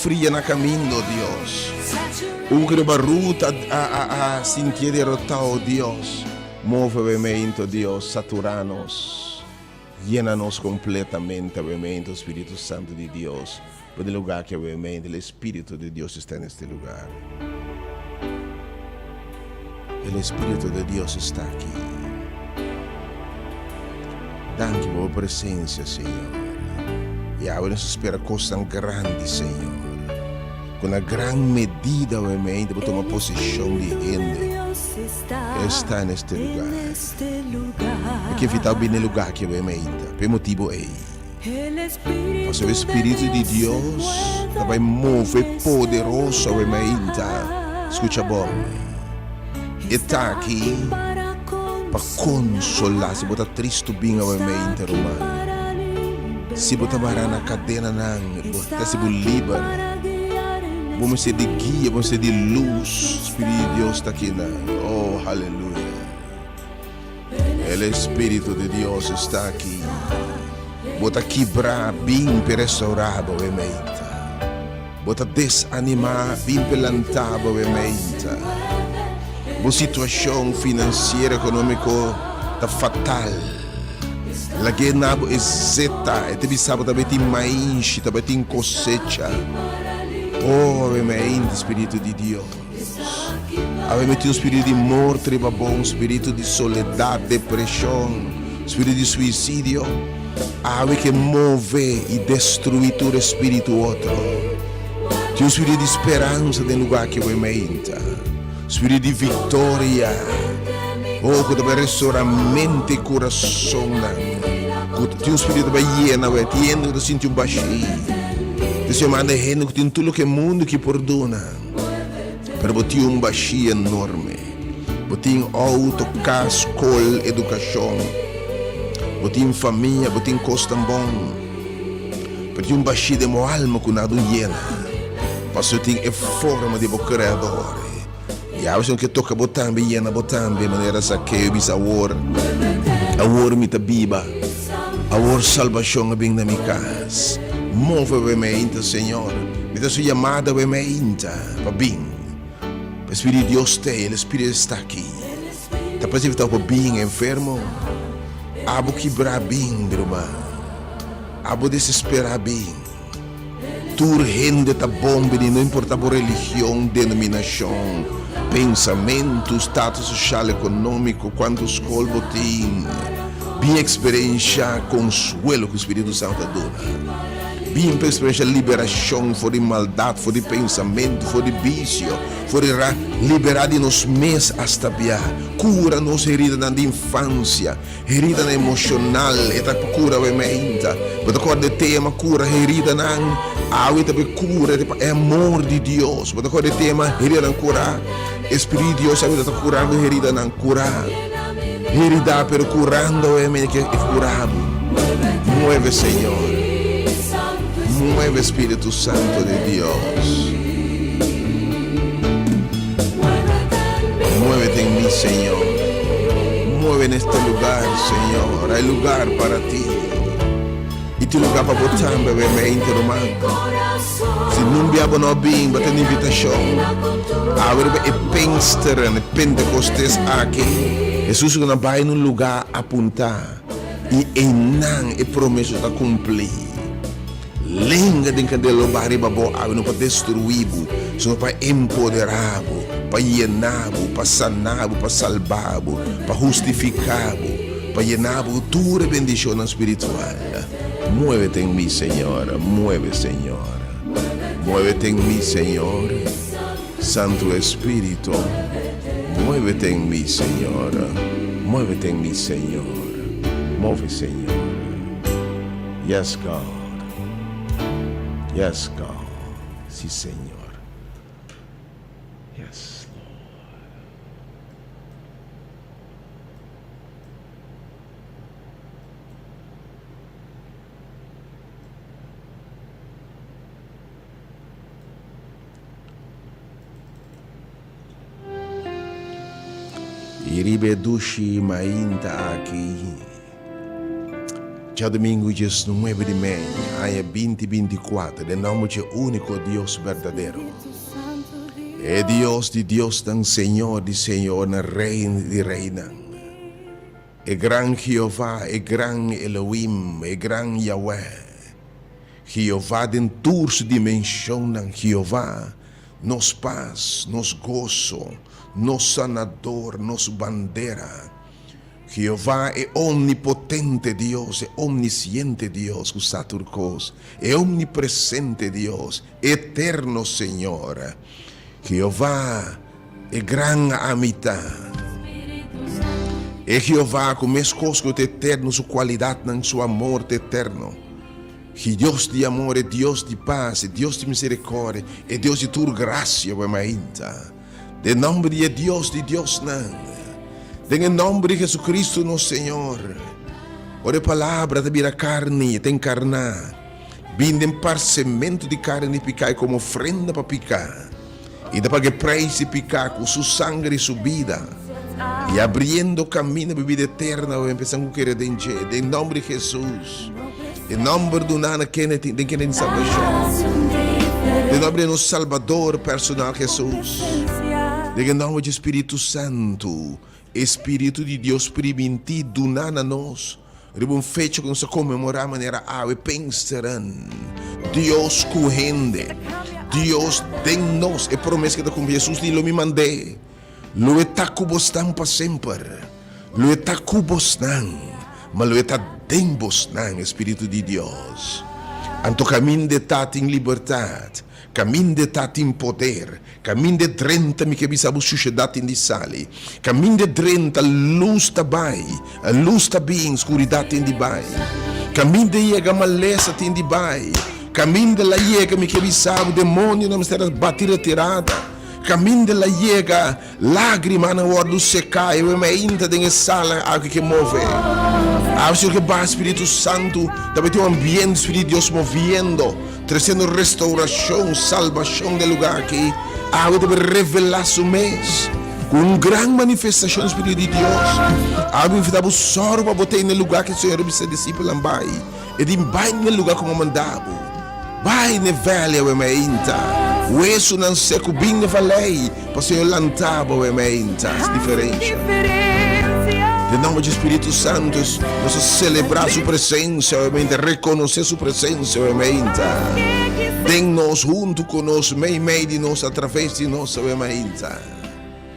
fria na caminho, Deus. O que barruta a sentir derrotar, oh Deus. Move o movimento, Deus, satura-nos. Llena-nos completamente, obviamente, o Espírito Santo de Deus. Por el lugar que, obviamente, o Espírito de Deus está neste lugar. O Espírito de Deus está aqui. Danke por tua presença, Senhor. E agora nos espera coisas tão grandes, Senhor. Com uma grande medida, obviamente, para tomar posição de gente. Está neste lugar. E que vital bem no lugar que, obviamente, por motivo é. Mas o Espírito de Deus vai mover poderoso, obviamente. Escuta bom. Está aqui para consolar. Se botar triste bem, obviamente, romano. Se botar na cadena, botar se livre. Vamos ser de guia, vamos ser de luz. O Espírito de Deus está aqui. Oh, aleluia. O Espírito de Deus está aqui. Bota quebrar bem para restaurar, obviamente. Bota desanimar bem para plantar, obviamente. A situação financeira, econômica está fatal. La guerra é zeta. E te sabe também tem mais, também tem cosecha. Oh, obviamente, Espírito de Deus. Obviamente, um espírito de morte, bom, espírito de soledade, depressão, espírito de suicídio. Ave que move e destrui todo espírito outro. Tem um espírito de esperança no lugar que obviamente. Espírito de vitória. Oh, que vai restaurar mente e coração. Tem um espírito que vai llenar, vai sentir um baixinho. Você manda gente que tem tudo que é mundo que perdona. Para botar um baixinho enorme. Botar auto, casa, escola, educação. Botar família, botar costa bom. Botar um baixinho de minha alma que nada llena. Mas eu tenho a forma de botar criador. E a veces que toca botar bem llena, botar bem maneira saqueio, bis a war me ta biba. A war salvação bem na minha casa. Move o mente, Senhor. Me dá sua chamada o mente. Para bem. O Espírito de Deus tem, o Espírito está aqui. Está para estar bem enfermo. Abo quebrar bem, meu irmão. Abo desesperar bem. Tu rende tá bom, não importa a religião, denominação, pensamento, status social, econômico, quantos colbos tem. Bem experiência, consuelo que o Espírito Santo dá. Bem experiência, liberação, for de maldade, for de pensamento, for de vício, for de liberar de nos mês hasta bia. Cura nos herida na infância, herida emocional, eta cura o mente. Mas agora de tema cura herida na awe também cura, é amor de Deus. Mas agora de tema herida na cura, Espírito de Deus sabe está curando herida na curar. Herida pero curando o mente que é curado. Mueve, Senhor. Mueve, Espírito Santo de Deus. Muévete en mí, Señor. Mueve en este lugar, Señor. Hay lugar para ti. E tu lugar para botar, bebê, mente, romano. Se não viabo não bem, batendo invitação. Agora é Pensteren, Pentecostes aqui. Jesus não vai num lugar apontar. E não é promessa da cumprir. Lenga de cadelo bariba bo não para destruir, só para empoderar, para llenar, para sanar, para salvar, para justificar, para llenar toda bendição espiritual. Muévete en mí, Señor, mueve, Señor. Muévete en mí, Señor. Santo Espíritu, muévete en mí, Señor. Muévete en mí, Señor. Mueve, Señor. Yes, God. Yes, God. Sí, Señor. Yes, Lord. Iribedushi mainta aqui. Já domingo, dia 9 de maio, ano 2024, de nome de único Deus verdadeiro. É Deus de Deus, dan Senhor de Senhor, na reina de reina. É gran Jeová, é gran Elohim, é gran Yahweh. Jeová den tours dimensão nan Jeová, nos paz, nos gozo, nos sanador, nos bandeira. Jeová é omnipotente Deus, é omnisciente Deus, o Saturcos, é omnipresente Deus, eterno Senhor. Jeová é gran amita. É Jeová com mais coisas eterno, sua qualidade, seu amor eterno. Que Deus de amor, é Deus de paz, é Deus de misericórdia, é Deus de tua graça, de nome de Deus não. Em nome de Jesus Cristo, nosso Senhor. Ora, a palavra da vida carne, tem encarnar. Vindo em parcimento de carne picar como ofrenda para picar. E da pagar preço picar com sua sangue e sua vida. E abrindo caminho para a vida eterna, começando a querer em nome de Jesus. Em nome do nada que tem salvação. Em nome do nosso Salvador personal Jesus. Em nome do Espírito Santo. Espírito de Deus permitir do nada nós. Ribum fecho com se comemorar maneira ave pensarão. Deus corrende. Deus tem nós. É promessa que da com Jesus lhe me mandei. Lo está cubostan para sempre. Lo está cubostan. Mas lo está dembostan, Espírito de Deus. Anto caminho de tat em liberdade. Caminho de tat em poder. Caminho de drenta mi que bisabo sociedade em sali. Caminho de drenta luz tabai. A luz tabi em escuridade em dibai. Caminho de iega maleza tem dibai. Caminho de la iega mi que bisabo demônio não será batida tirada. Caminho de la iega lágrima na hora do secar. Eu me ainda tenho sala algo que move. Acho que o Espírito Santo também tem um ambiente Espírito de Deus movendo, trazendo restauração, salvação do lugar aqui. Algo deve revelar seu mês com uma grande manifestação do Espírito de Deus. Algo que dá o soro para botar no lugar que o Senhor se discípulo vai. E de vai no lugar como mandado. Vai na velha o emeinta. O isso não se cubinho na valei para o Senhor lantar o emeinta. Diferente. Em nome do Espírito Santo, nós celebrar sua presença, reconhecer sua presença, tem-nos junto conosco, meio de nós, através de nós,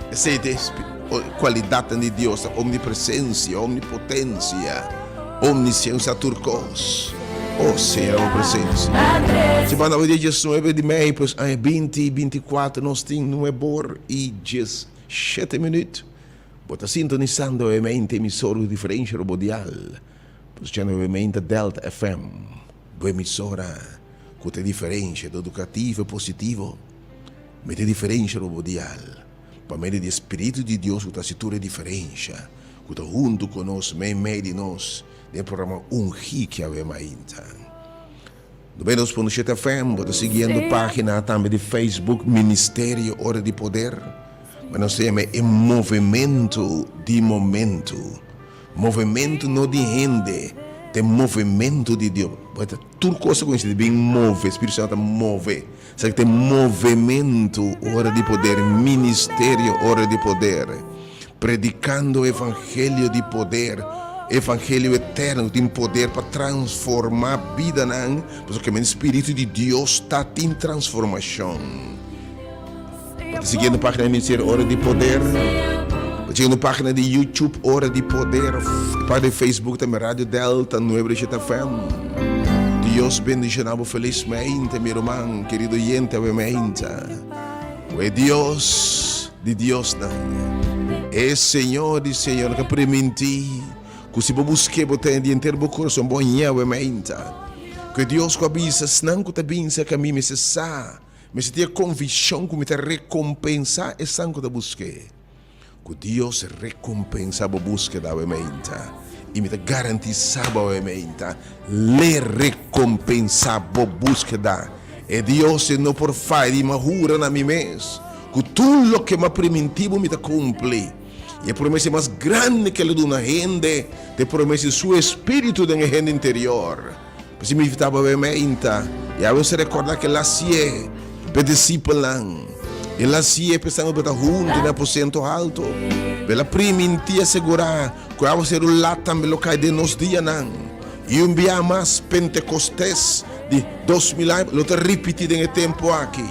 essa é a qualidade de Deus, a omnipresença, a omnipotência, omnisciência turcos. Oh, Senhor, a presença. Semana de dia 9 de maio, pois 2024, nós temos no Ebor e 17 minutos. Bota sintonizando ovviamente emissora differente radial, posizione ovviamente Delta FM, due emissora con te differenze educativo e positivo, ma te differenze radial, per medio di Spirito di Dio con ta situazione differenza, con ta junto con nos, meio di nos, nel programma Ungi che aveva ainda. Dove nos conoscete FM, bota seguendo página também de Facebook Ministério Hora de Poder. Mas nós temos um movimento de momento. Movimento não de gente, tem movimento de Deus. Tudo coisa conhecida bem move, o Espírito Santo move. Sabe que tem movimento, hora de poder, ministério, hora de poder. Predicando o evangelho de poder, evangelho eterno, tem poder para transformar a vida, porque o Espírito de Deus está em transformação. Seguindo a página do Ministério Hora de Poder, seguindo a página de YouTube Hora de Poder, página de Facebook também Rádio Delta, Nuevo FM. Deus bendicionado felizmente, meu irmão, querido oyente, obviamente. É Deus de Deus, é Senhor de Senhor, que permite que se busque botar de inteiro o coração bom, obviamente. Que Deus com a bisa, não que a bisa que a mim me cessar. Mas se tem convicção que me tem recompensar é sangue da busca. Que Deus recompensa a busca da mente. E me garantiza a mente. Le recompensa a busca da. E Deus não por faz de ma jura na mim mês. Que tudo que me primitivo me cumpre. E a promessa mais grande que ele dá na gente, te promessa seu espírito na gente interior. Porque me invitava a e aí você recordar que lá se é, para discípulos, e lá se é pensando para junto, na aposento alto. Pela prima em ti assegurar que eu vou ser o lá também lo cai de nos dias não. E um dia mais Pentecostes de 2000 anos, lo te repetir em tempo aqui.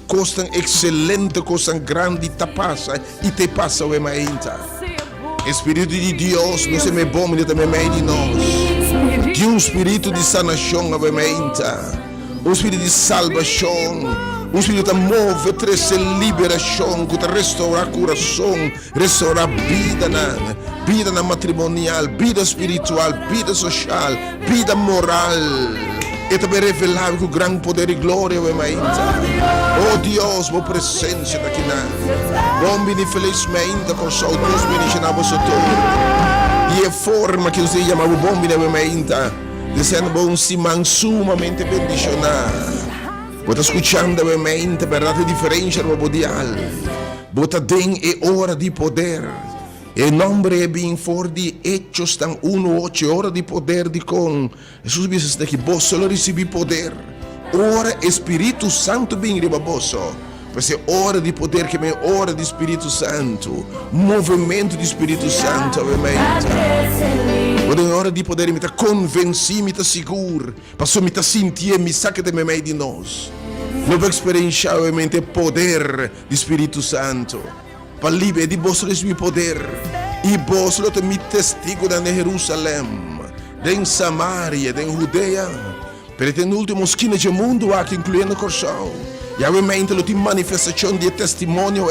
Coisa excelente, coisa grande e te passa o emainta. Espírito de Deus, não se me bom, mas também meio de nós. Que um espírito de sanação o emainta. Um espírito de salvação. Um espírito que move, traz liberação, que restaura coração, restaura vida na matrimonial, vida espiritual, vida social, vida moral. E também revelar com grande poder e glória, oh Deus, boa presença daqui na. Bom bem felizmente com seu Deus bendicionava seu todo. E a forma que você chama bom bem dizendo bom simão sumamente bendicionado. Bota escuchando mente, verdade diferente no mundial. Bota den é hora de poder. E nome é bem forte, hechos estão 1:8, hora de poder de com. Jesus disse que vos só recebi poder. Ora Espírito Santo bem ribaboso. Mas é hora de poder que é hora de Espírito Santo. Movimento de Espírito Santo, obviamente. Quando é hora de poder, me tá convenci, me tá seguro. Passou, me tá sentir, me saca de meio de nós. Não vou experienciar, obviamente, o poder do Espírito Santo. Para livre de vos receber poder. E vos lo me testigo da Jerusalém, em Samaria, em Judeia. Per ten último esquina do mundo aqui, incluindo Corsão. E obviamente lo ti manifestazione di testimonio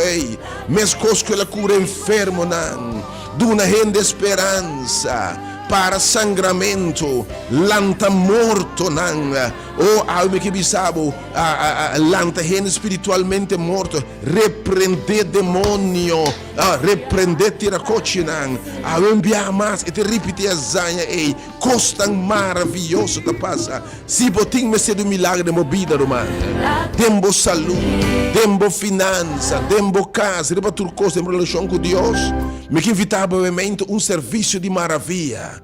mesmo que ela cura enfermo não, duna gente esperança para sangramento, lanta morto não, ou algo que bisabo, lanta gente espiritualmente morto, repreender demônio, repreender tiracoche não, enviar mais e te repetir a zanha costa maravilhoso da passa, se botim me ser do milagre de movida romana, dembo saúde, dembo finança, dembo casa, dembo turcos, dembo relação com Deus, me que invitava obviamente serviço de maravilha,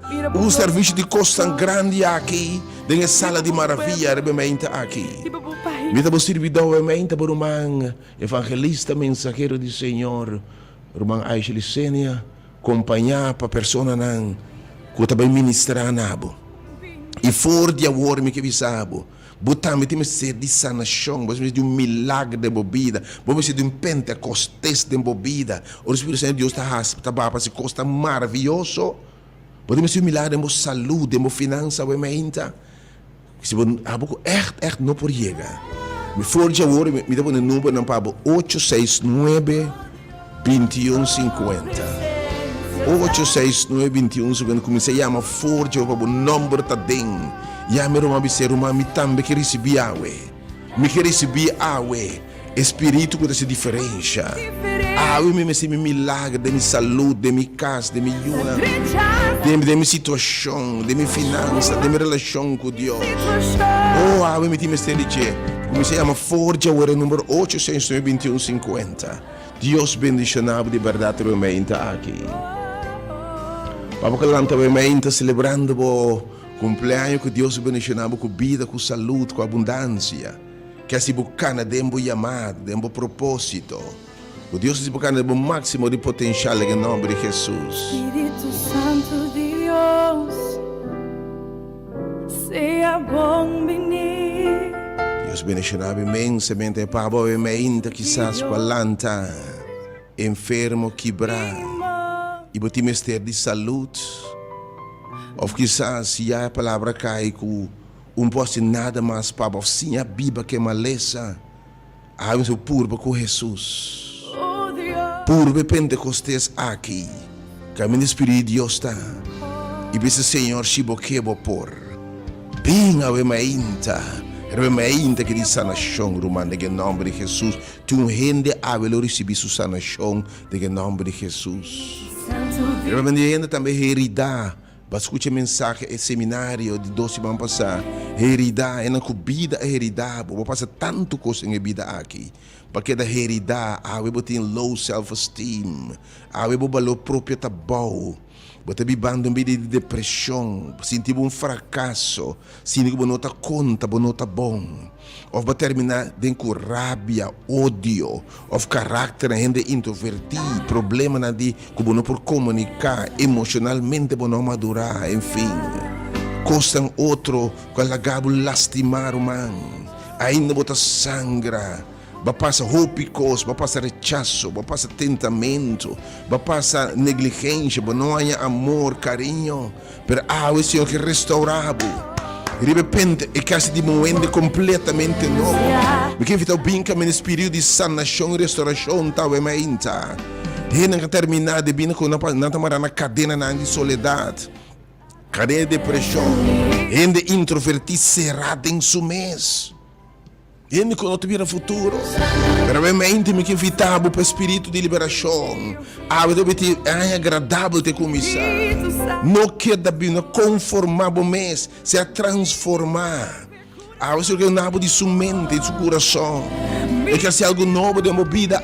serviço de coisa grande aqui, nessa sala de maravilha, obviamente aqui. Me dá servidor obviamente por evangelista, mensageiro do Senhor, irmã Aisha Licênia, acompanhar para a pessoa não, que também ministrar nabo. E for de amor me que bisabo. Botamos tem ser de sanação, vamos de milagre de bebida, vamos de Pentecostes de bebida. O Espírito Santo de Deus está para se costa maravilhoso. Podemos ser milagre de saúde, de finança, obviamente. Se você echt não por chegar. Me for de amor me dá um número não para 869 2150. 869-2150, comecei a chamar forte, o número está dentro. E a minha irmã me também que recebi água. Me que recebi água. Espírito que se diferencia. Água me se milagre de minha saúde, de minha casa, de minha vida, de minha situação, de minha finança, de minha relação com Deus. Oh, água me tem estende. Comecei a chamar forte, o número 869-2150. Deus bendicionado de verdade realmente aqui. Vamos que celebrando o cumpleaños que Deus bendicionava com vida, com saúde, com abundância. Que assim buscando dentro chamado, dentro propósito. O Deus se buscando o máximo de potencial em nome de Jesus. Espírito Santo Deus, seja bom venir. Deus bendicionava imensamente para o mente quizás com a lanta, enfermo, quebrado. E botar mistério de saúde, ou quizás se a palavra cai com posto nada mais para sim a Bíblia que é maleza, há um purba com Jesus, purba Pentecostes aqui, caminho do Espírito de Deus está, e disse Senhor se boquebo por, bem a Remeinta que diz sanação, romana, em nome de Jesus, tu rende a velo receber sua sanação, em nome de Jesus. Realmente ainda também heredar, escutar mensagem e seminário de 12 vamos passar. Heredar, é na vida é heredar. Vou passar tanto coisa em vida aqui. Porque da heredar, eu tenho low self-esteem. Eu vou valor próprio tá bom. Você vivendo em de depressão, sentir um fracasso, sentir que você não está conta, você não está bom. Ou vai terminar com rabia, ódio, ou caráter ainda introvertido, problema na de que você não pode comunicar, emocionalmente você não madurar, enfim. Costam outro, que lagabo lastimar o man, ainda você sangra. Vai passar roupas, vai passar rechaço, vai passar tentamento, vai passar negligência, não há amor, carinho. Mas o Senhor que restaurado. De repente é quase de momento completamente novo. Porque está bem que no espírito de sanação e restauração está bem ainda. E não terminar de vir com uma cadena de soledade, cadena de depressão, ainda introvertido cerrado em seu mês. Gente que não tiver futuro. Realmente me invitava para o espírito de liberação. É agradável te começar. Não queda bem, conformar o mês, se a transformar. Você quer nada de sua mente, de seu coração. É que se algo novo de uma vida,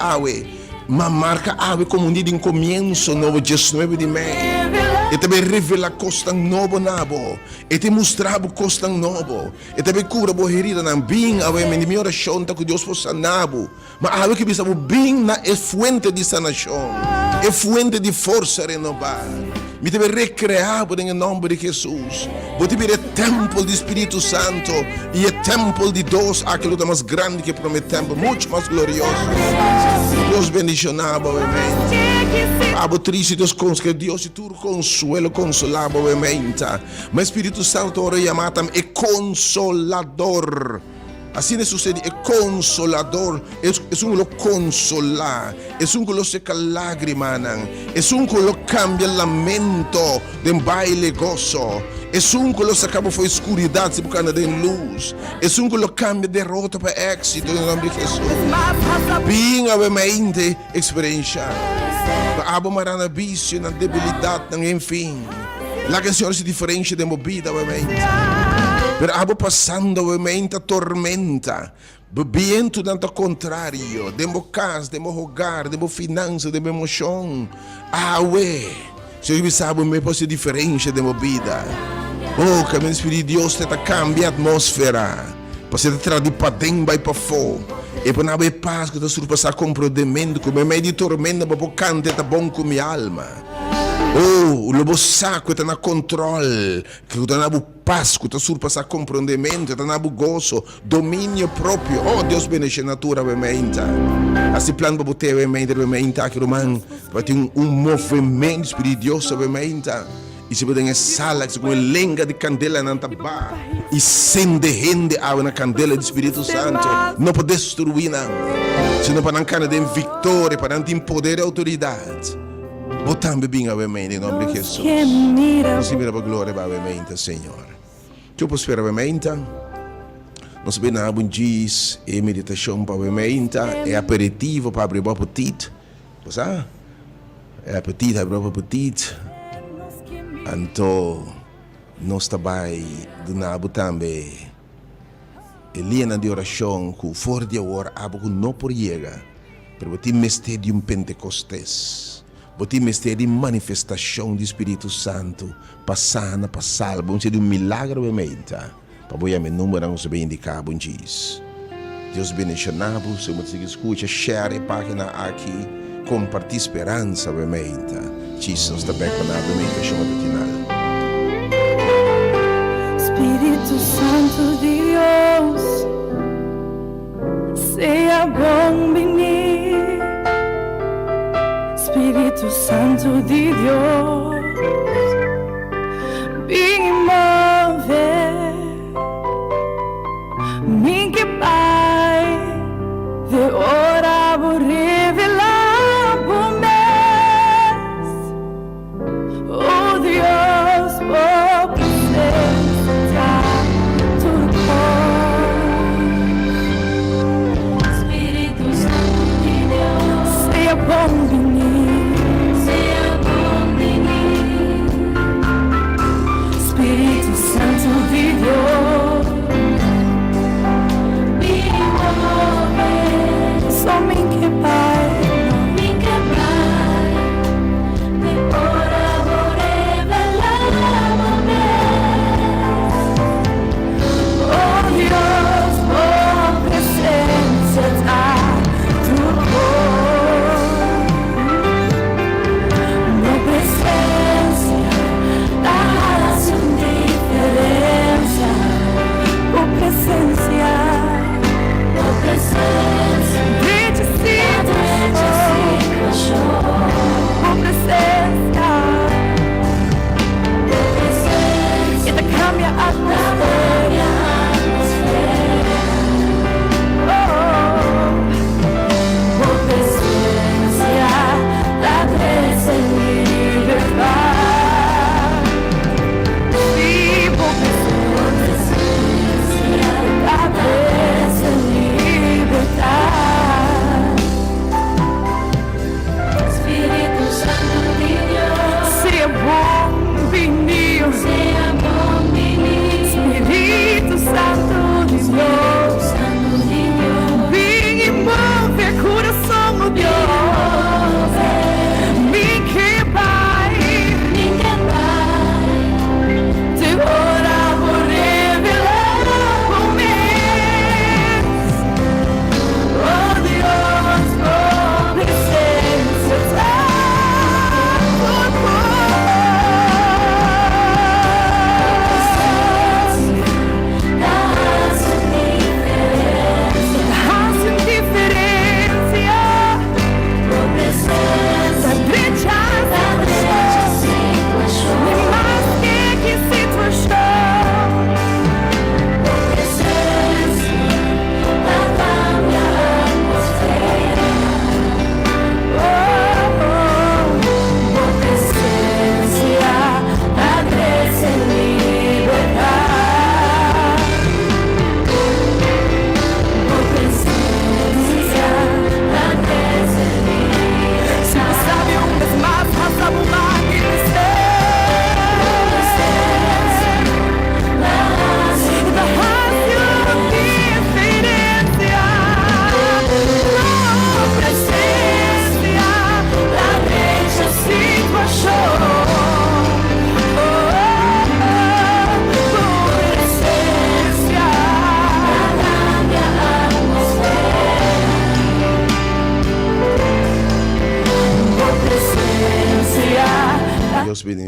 uma marca como um dia de começo novo, 19 de maio. E também revela coisa nova nabo. E te mostrava coisa nova. E também cura a herida na bem, a minha oração que Deus possa nabo. Mas a que bisa bem na é fonte de sanação, é fonte de força renovada. Me deve recrear em nome de Jesus. Você deve templo do Espírito Santo e é templo de Deus, aquilo que é mais grande que prometemos, muito mais glorioso. Deus bendicionava, amém. Abo triste, Deus que Deus te consuelo, consolava, amém. Mas Espírito Santo ora chamado é consolador. Assim sucede, é consolador, é um que consolar, é um que seca lágrima, é um que cambia lamento de baile gozo, é um que sacava foi escuridade se buscando de luz, é um que cambia derrota para êxito em nome de Jesus. Bem obviamente experiência, abo marana vício, na debilidade, enfim, lá que o Senhor se diferencia de movida, obviamente. Pero abo passando a tormenta, bebendo tanto contrário, demo casa, demo hogar, demo finança, demo emoção. Se eu sabe, me pode ser diferente de vida. Que o Espírito de Deus está cambia a atmosfera, para ser trazido para dentro e para fora. E para não haver paz, que está surpassar comprometimento, como meio de tormenta, para o canto está bom com minha alma. O lobo saco está na controle, que está na paz, que está surpassar compreendimento, está na gozo, domínio próprio. Deus bendice a natura, obviamente. Assim plano para você, obviamente, que vai ter movimento espirituoso, obviamente. E se você tem sala, com uma lenga de candela na tabá, e sende na candela do Espírito Santo, não pode destruir, senão para não cair de vitória, para não ter poder e autoridade. Botando bem, obviamente, em nome de Jesus. Se mira para a glória, obviamente, Senhor. Eu posso esperar, obviamente. Nós vemos um dia e meditação, obviamente. É aperitivo para abrir o apetite. É apetite, abrir o apetite. Então, nós também, do nabo também. E linha de oração, que fora de hora, algo não por chegar. Para ter mistério de Pentecostes. Você mistério de manifestação do Espírito Santo, passando, para salvo, de um milagre, obviamente. Para você, meu número, não se bem indicar, bom dia. Deus bendicionado, se você escuta, share a página aqui, compartilhe esperança, obviamente. Jesus está bem com a obviamente, chama do final. Espírito Santo de Deus, seja bom venir. Espírito Santo de Deus, vem mover, me que Pai, de hora vou revelar o mês, oh Deus, vou precisar do cor. Espírito Santo de Deus, seja bom venir.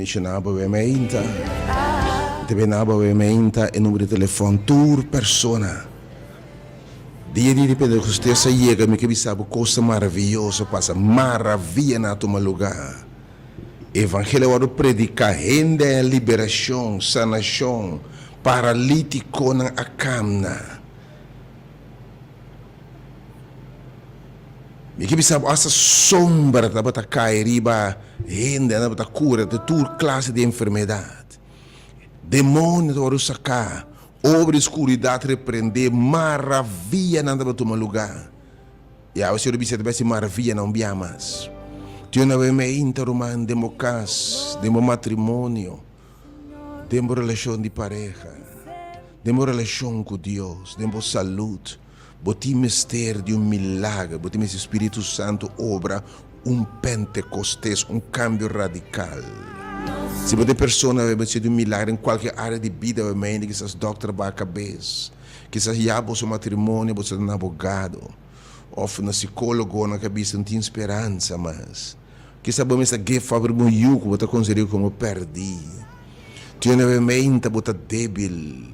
mencionava ovviamente. Te benava ovviamente il numero di telefono tur persona. Dia di repente que você chega, me que sabe coisa maravilhosa, passa maravilha na tua lugar. Evangelho vai predicar renda, liberação, sanação, paralítico na acamna. Me que sabe essa sombra da bata cai riba, renda na bata cura de toda classe de enfermidade. Demônio do sacar. Obra escuridade repreender, maravilha não dá tomar lugar. E a você observa essa maravilha não via mais. Tinha uma vez interromano demo casa, demo matrimônio, demo relação de pareja, demo relação com Deus, demo saúde, botim mistério de milagre, botim esse Espírito Santo obra pentecostés, cambio radical. Se você pessoa vai ser milagre em qualquer área de vida, que essas doutor para a cabeça, que essas já seu matrimônio, você é um advogado, ou um psicólogo na cabeça, não tem esperança, mas que sabemos que fazer um yugo, você considera como perdi. Tinha novamente, você débil,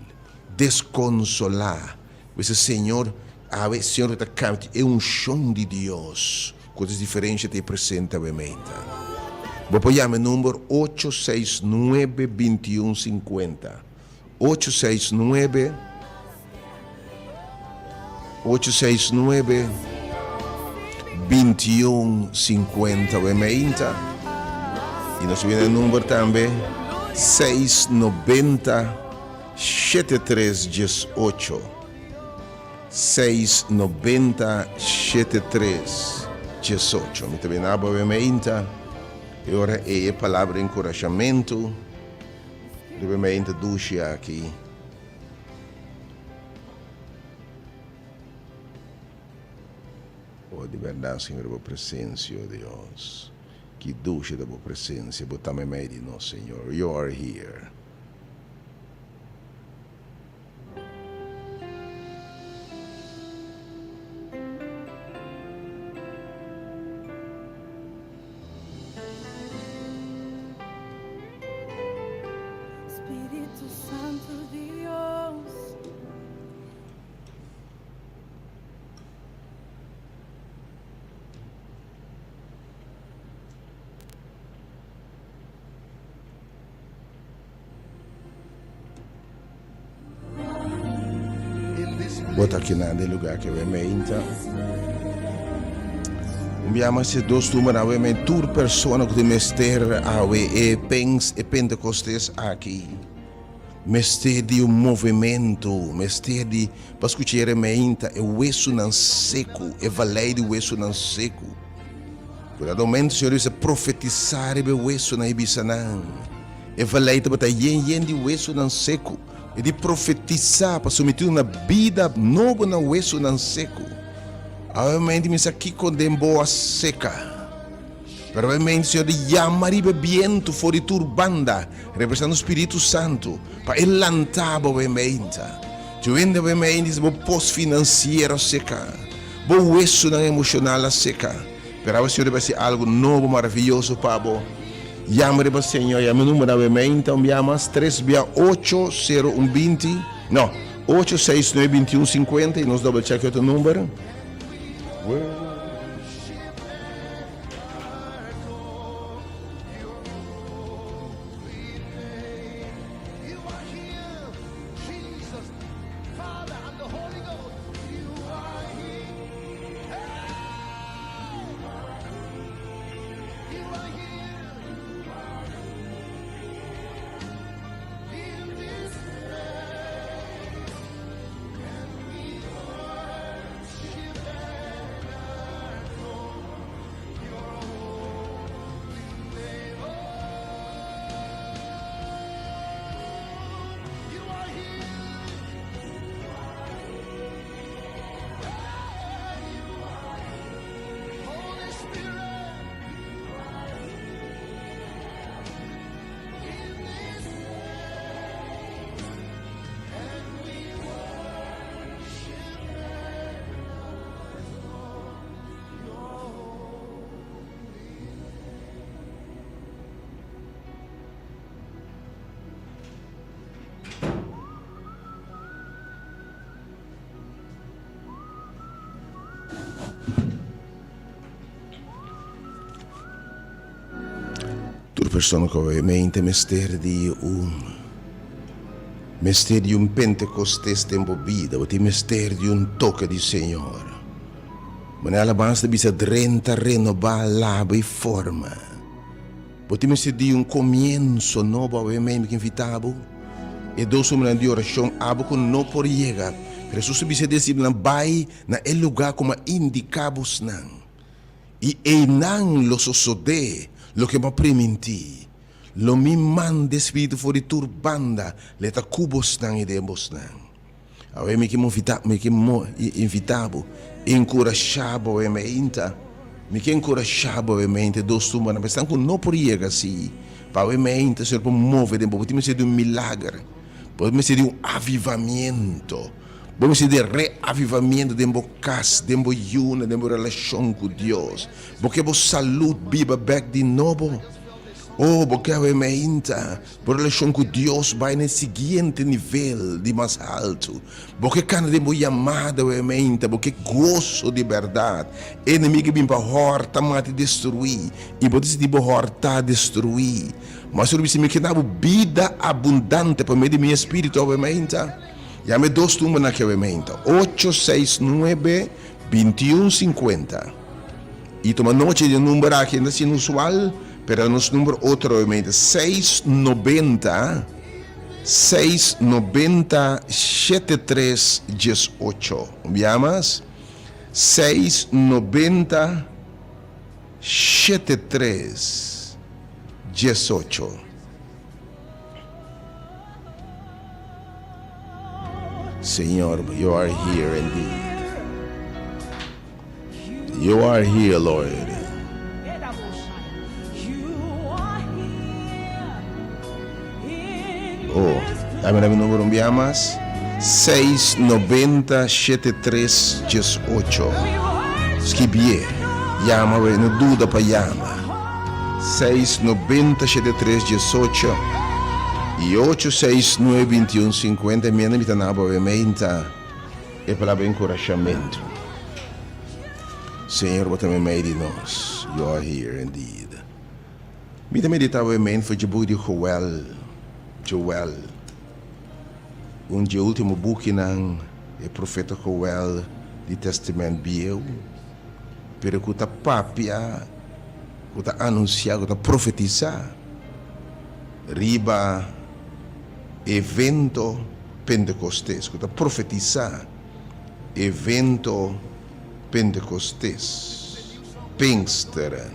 desconsolar. Esse Senhor, Senhor é um chão de Deus, coisas diferentes te apresenta, obviamente. Vou apoiar meu número 869-2150. 869-2150, obviamente. E nós vemos o número também 690-7318. 690-7318. Me também obviamente. E ora é a palavra de encorajamento. Obviamente, duche aqui. Oh, de verdade, Senhor, a tua presença, oh Deus. Que duche da tua presença, botame meio de nós, Senhor. You are here. Espírito Santo Dios. Bota aqui nada lugar que obviamente. Abbiamo questi due numeri, ovviamente, tur persone che mester e pens e pentecostes aqui. Mester di un movimento, mester di pascucere meinta e uesso non seco, e valei di uesso non seco. Quella momento, Signore, dice profetizzare be uesso na ibisanan. E valei te bata yen di uesso non seco. E di profetizzare per sommettere una vita nuova na uesso non seco. Ovviamente mi sa chi condembo a seca. Pero ovviamente Senhor chiamare viento fuori turbanda, representando o Espírito Santo, para elantaba ovviamente. Tu vende ovviamente se pos financeiro seca, bo hueso na emocional seca. Pero o Senhor vai ser algo novo, maravilhoso para bo. Chiamare para Senhor, e meu número ovviamente, chiamas 3680120, no, 8692150 e nós double check outro número. persone che ovviamente mistério de Pentecostes tempo vida, o mistério de toque do Senhor. Mas na alabança bisa renta renovar lava e forma. O mistério de comienzo novo, obviamente que invitado. E dois homens de oração abo com não por chegar. Jesus bisa dizer na bai na el lugar como indicamos nan. E não lo sosode lo que me preminti. Lo mi manda espírito fora turbanda, leta cubos nan e demos nan. Awe me que invitabo, encorajabo obviamente, me que encorajabo obviamente dos tumbas na pessoa que não podia assim, para obviamente ser para mover tempo, pode ser de milagre, pode ser de avivamento. Vamos ser de reavivamento de casa, de yuna, de relação com Deus. Porque a saúde viva back de novo. Oh, porque obviamente a relação com Deus vai no seguinte nível de mais alto. Porque cada de chamada obviamente, porque gozo de verdade. Inimigo vem para horta, mate destruir. E pode ser tipo horta destruir. Mas eu disse que dá vida abundante para meio de meu espírito obviamente. Llame dos números naquele momento. 869-2150. E toma noite de número aqui ainda assim usual, pero nos número outro obviamente. 690-7318. Llamas? 690-7318. Senhor, you are here indeed. You are here, Lord. Oh, dame o número um mais. 690-7318. Esquibie. Llama, não dúvida para llama. 690-7318. E 869-2150, minha nome está na obviamente, é para encorajamento. Senhor, você me meio de nós. You are here indeed. Me também meditava obviamente foi de book de Joel. De último book não é profeta Joel de Testamento Biel. Pero que está papia, que está anunciado, que está profetizar. Riba evento Pentecostés, que está profetizar evento Pentecostés, Pinksteren.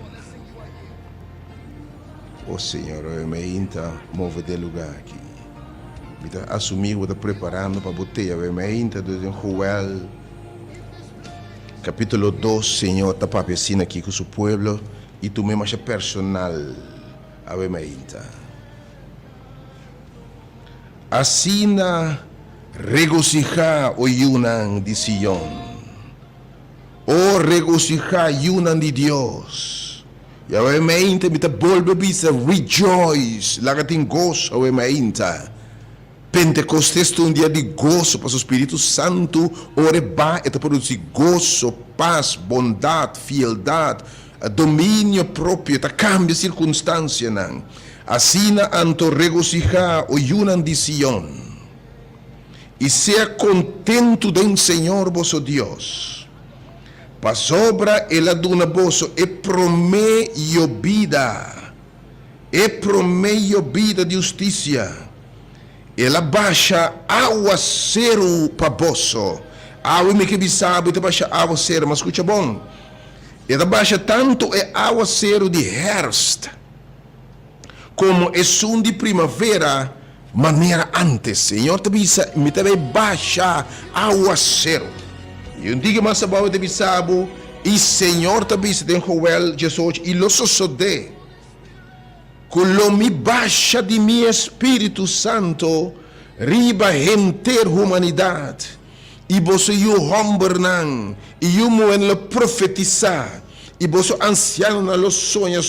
O Senhor, eu me inta move de lugar aqui. Me está assumindo, está preparando para botar, eu me inta de Joel, capítulo 2, Senhor, está papecina aqui com o seu povo e tu mesmo é personal, eu me inta. Asina regocija o yunan de Sion. O regocija yunan de Dios. E obviamente me volve bisa rejoice. Laga tem gozo obviamente. Pentecostes é dia de gozo para o Espírito Santo. Ore ba e produzir gozo, paz, bondade, fieldade, domínio próprio. Tá cambia circunstância não. Asina anto regocija o yunan de Sion. E sea contento do Senhor vosso Deus. Pa sobra ela duna vosso e promeio vida. E promeio vida de justiça. Ela baixa aguacero pa vosso. Água me que bisabo te baixa aguacero, mas escuta bom. Ela baixa tanto é aguacero de herfst. Como é som de primavera, maneira antes, Senhor, me também baixa aguacero. E um dia mais abaixo de bisabo, e Senhor também tem Joel, Jesus, e lo sosode, que me baixa de meu Espírito Santo, riba enter humanidade, e você o homem e o moen profetizar, e você anciano na lo sonha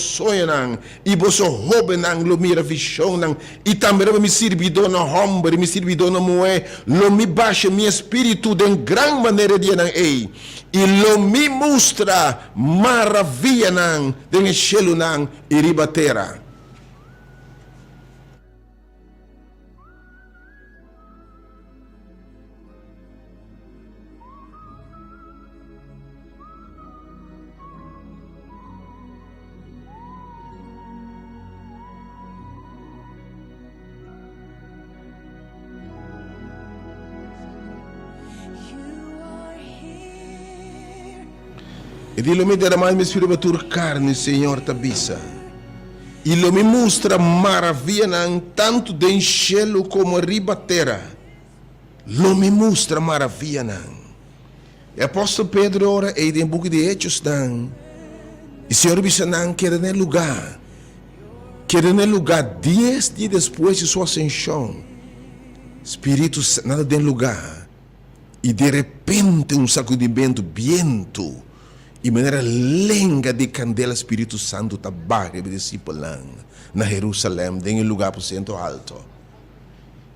nang, e você jovem nang lo mira visão nang, e também me servidor na homem, me servidor na moé, lo me baixa meu espírito de gran maneira de nang ei, e lo me mostra maravilha nang, de enchelo nang, e ribatera. E di lo mi derramai mi spirito tur carne, Senhor, tabisa. E lo me mostra maravilha tanto de cielo como riba terra. Lo me mostra maravilha nan. E apóstolo Pedro ora e em book de Hechos nan. E Senhor bisa nan queda no lugar. Queda no lugar 10 dias depois de sua ascensão. Espírito nada de lugar. E de repente sacudimento, viento. E maneira lenga de candela Espírito Santo tabarra de discípulos na Jerusalém, em lugar por cento alto.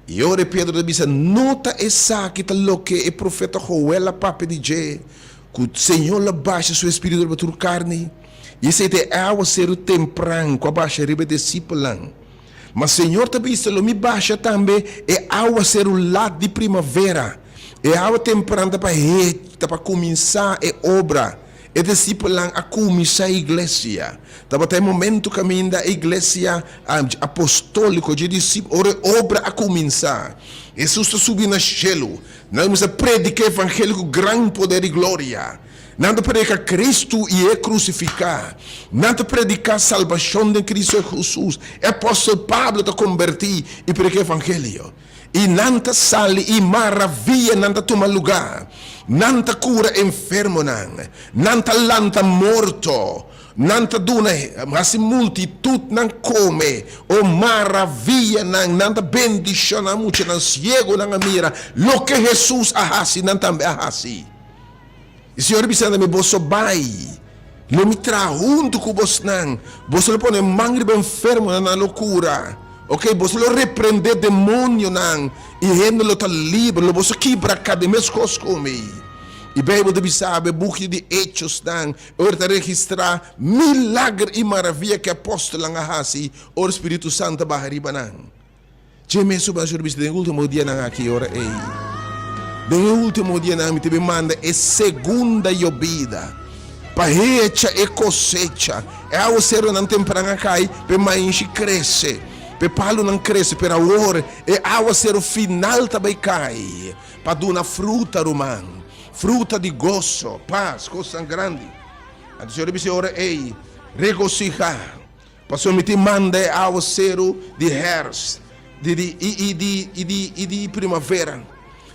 E ora Pedro disse, nota essa que lo que o profeta Joel a papa de que o Senhor la baixa seu espírito para tua carne. E esse é água ser temprano, com a baixa riba de discípulos. Mas Senhor também disse, lo me baixa também é água ser o lado de primavera. É água temprana para começar a obra. E discípulos a começar a igreja. Estava até o momento caminho da igreja apostólica de discípulos, obra a começar. Jesus está subindo no céu. Nós vamos predicar o evangelho com grande poder e glória. Nada predicar Cristo e é crucificar. Nada predicar a salvação de Cristo Jesus. O apóstolo Pablo está convertido e predicar o evangelho. E nanta sale e maravilha nanta toma lugar. Nanta cura enfermo nanta lanta morto. Nanta duna mas multitud não come. O maravilha nanta bendição na mucha nan ciego nan mira. Lo que Jesus ahasi nanta ahasi. E Senhor bisanda me bosso bai. Lo me tra junto com vos nan. Vos lo pone mangre enfermo na loucura. Ok, você lo repreender demônio não e ele lo tá livre, lo você quebra cada mês comi. E bem você sabe, book de Hechos não, ora registrar milagre e maravilha que apóstolo não hasi, o Espírito Santo bahariba não. Je me suba serviço de último dia não aqui ora ei. De último dia não me te manda é segunda llovida. Pahecha e cosecha. É o ser não temprana cai, pe mais cresce. Pepalo não cresce, per agora e água ser o final também cai. Para dar uma fruta romana, fruta de gozo, paz, coisa grande. A Senhor disse ora ei, regocijar. Pastor me te manda água ser de herfst, de primavera.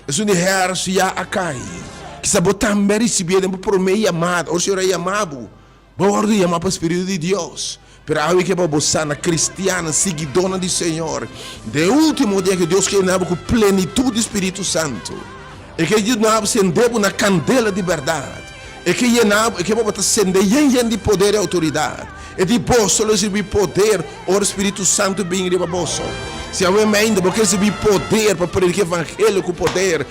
Isso de herfst já cai. Que sabe também receber por meio amado. O Senhor é amado. Bom dia, amado Espírito de Deus. Pero a que para bossana cristiana, seguidora do Senhor. De último dia que Deus quer com plenitude do Espírito Santo. E que Deus não acender uma candela de verdade. E que para acender de poder e autoridade. E de bolso receber poder, o Espírito Santo vem de bolso. Se alguém ainda porque receber poder para predicar o evangelho com poder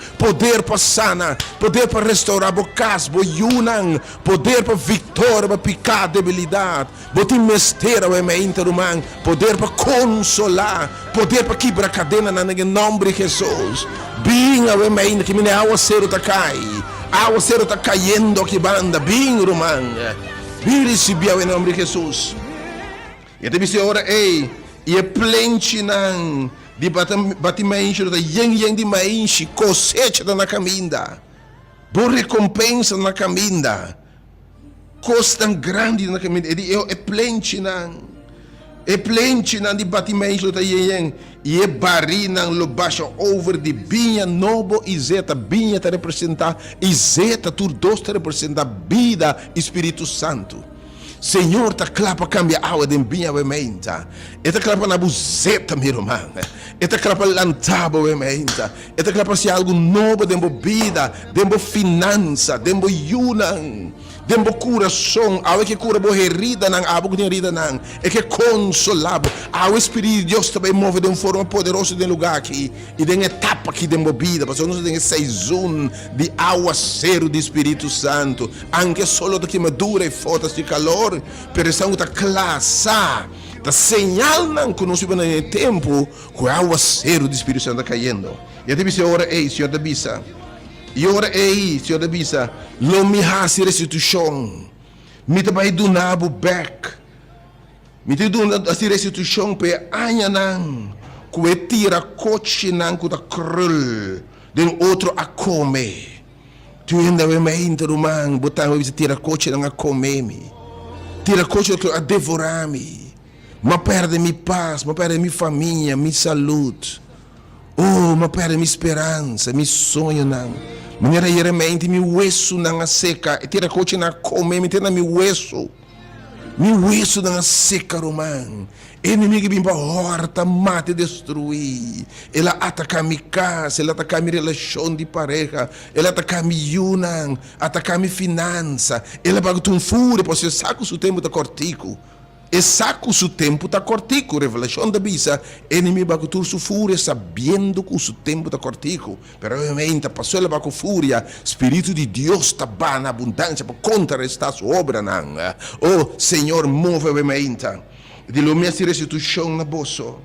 para sanar, poder para restaurar o caso, yunan, poder para vitória, para picar debilidade, botar mesteira o mente humano, poder para consolar, poder para quebrar cadena no nome de Jesus. Bem o mente que me água cero tá cai, água cero tá caindo aqui banda, bem romano, bem receber o nome de Jesus. E deve ser hora ei. E é plente não de batimento da yang de maíz cosecha na caminda, boa recompensa na caminda, costa grande na caminda. É plente não de batimento da yang e é barina lo baixa over de binha novo e zeta binha te representar e zeta tur dois te representar vida Espírito Santo. Senhor, ta clapa cambia água de binha menta. Eta clapa na buzeta, meu irmão. Eta clapa lantaba menta. Eta clapa se algo novo de vida, de finança, de yunan, de coração. Água que cura boa herida não, água que tem herida não. É que consolado. O Espírito de Deus também move de uma forma poderosa de lugar aqui e de etapa aqui de vida. Porque nós temos saison de água cero do Espírito Santo. Anche solo da queimadura e fotos de calor. Pero estamos a classar, da señal não que nós vivemos no tempo, com a água cero do Espírito Santo caindo. E a Bíblia ora ei, Senhor da Bíblia. E ora ei, Senhor da Bíblia, lo me hasi restituição. Me te vai donar o back. Me te donar a restituição pe anya não, que é tira coche não que da krul, den outro a comer. Tu ainda we mainta rumang, botar we tira coche na comemi. Tira coche a devorar-me. Ma perde mi paz, ma perde mi família, mi saúde. Oh, ma perde mi esperança, mi sonho não. Maneira realmente mi hueso na seca, tira coche na comemi, tira mi hueso. Mi hueso na seca, romang. Inimigo bimba horta, mata e destruir. Ela ataca minha casa, ela ataca minha relação de pareja, ela ataca minha união, ataca minha finança. Ela baga um fúria, porque saco o tempo da cortico. E saco o tempo da cortico, revelação da bisa. Inimigo baga tu su fúria, sabendo que o tempo da cortico. Pero obviamente, passou ela baga fúria, Espírito de Deus está na abundância para contrarrestar sua obra, não. Oh, Senhor, move obviamente. De lo minha restituição na bolso.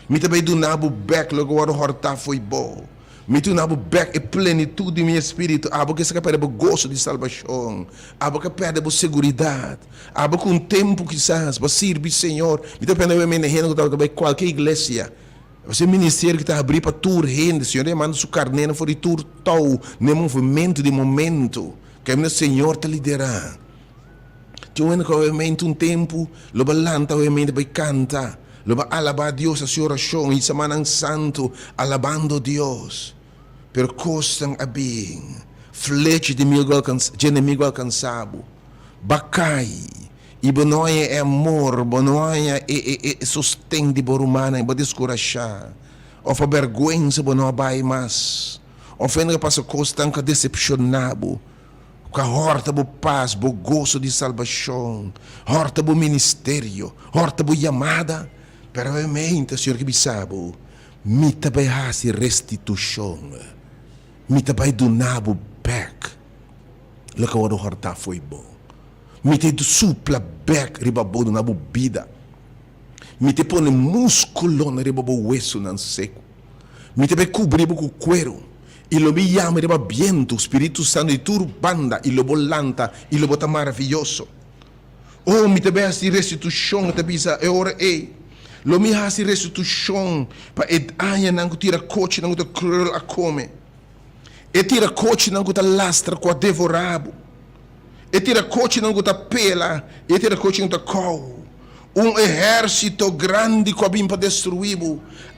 Me também do nabo back logo o horta foi bom. Me do nabo back e plenitude de meu espírito. Abo que se perde o gosto de salvação. Abo que perde a segurança. Abo com tempo quizás para servir Senhor. Me também não é menino que está qualquer igreja. Você ministério que está abrindo para tur rende, Senhor, manda sua carneira for de tur tal, nem movimento de momento. Que o Senhor te liderar. Tuan ko obviamente um tempo, loba lanta obviamente vai canta, loba alabar Deus a sua oração, e semanang santo, alabando Deus. Pero costam a bem, flecha de inimigo alcançado, bacai, e bonoia é amor, bonoia é sustento de borumana, e descorachar, ofa vergonha, bonoia vai mais, ofenda que passa costam que decepcionado, que horta bo paz, bo gozo de salvação, horta bo ministério, horta bo chamada, pero obviamente, Senhor que me sabe, me também hace restituição, me também donar bo back, lo que o horta foi bom, me te supla back, riba bo na bo vida, me te põe músculo na riba bo hueso nan seco, me também cobrir bo com cuero, e lo me llama de viento, Espírito Santo e turbanda, e lo volanta, e lo bota maravilhoso. Oh, me te bem restituição, te bisa, é hora é. Lo me hasi restituição, para edanya não tira coche, não te cruel a come. E tira coche, não te lastra com a devorabo. E tira coche, não te pela, e tira coche, não te cou. Exército grande que vem para destruir.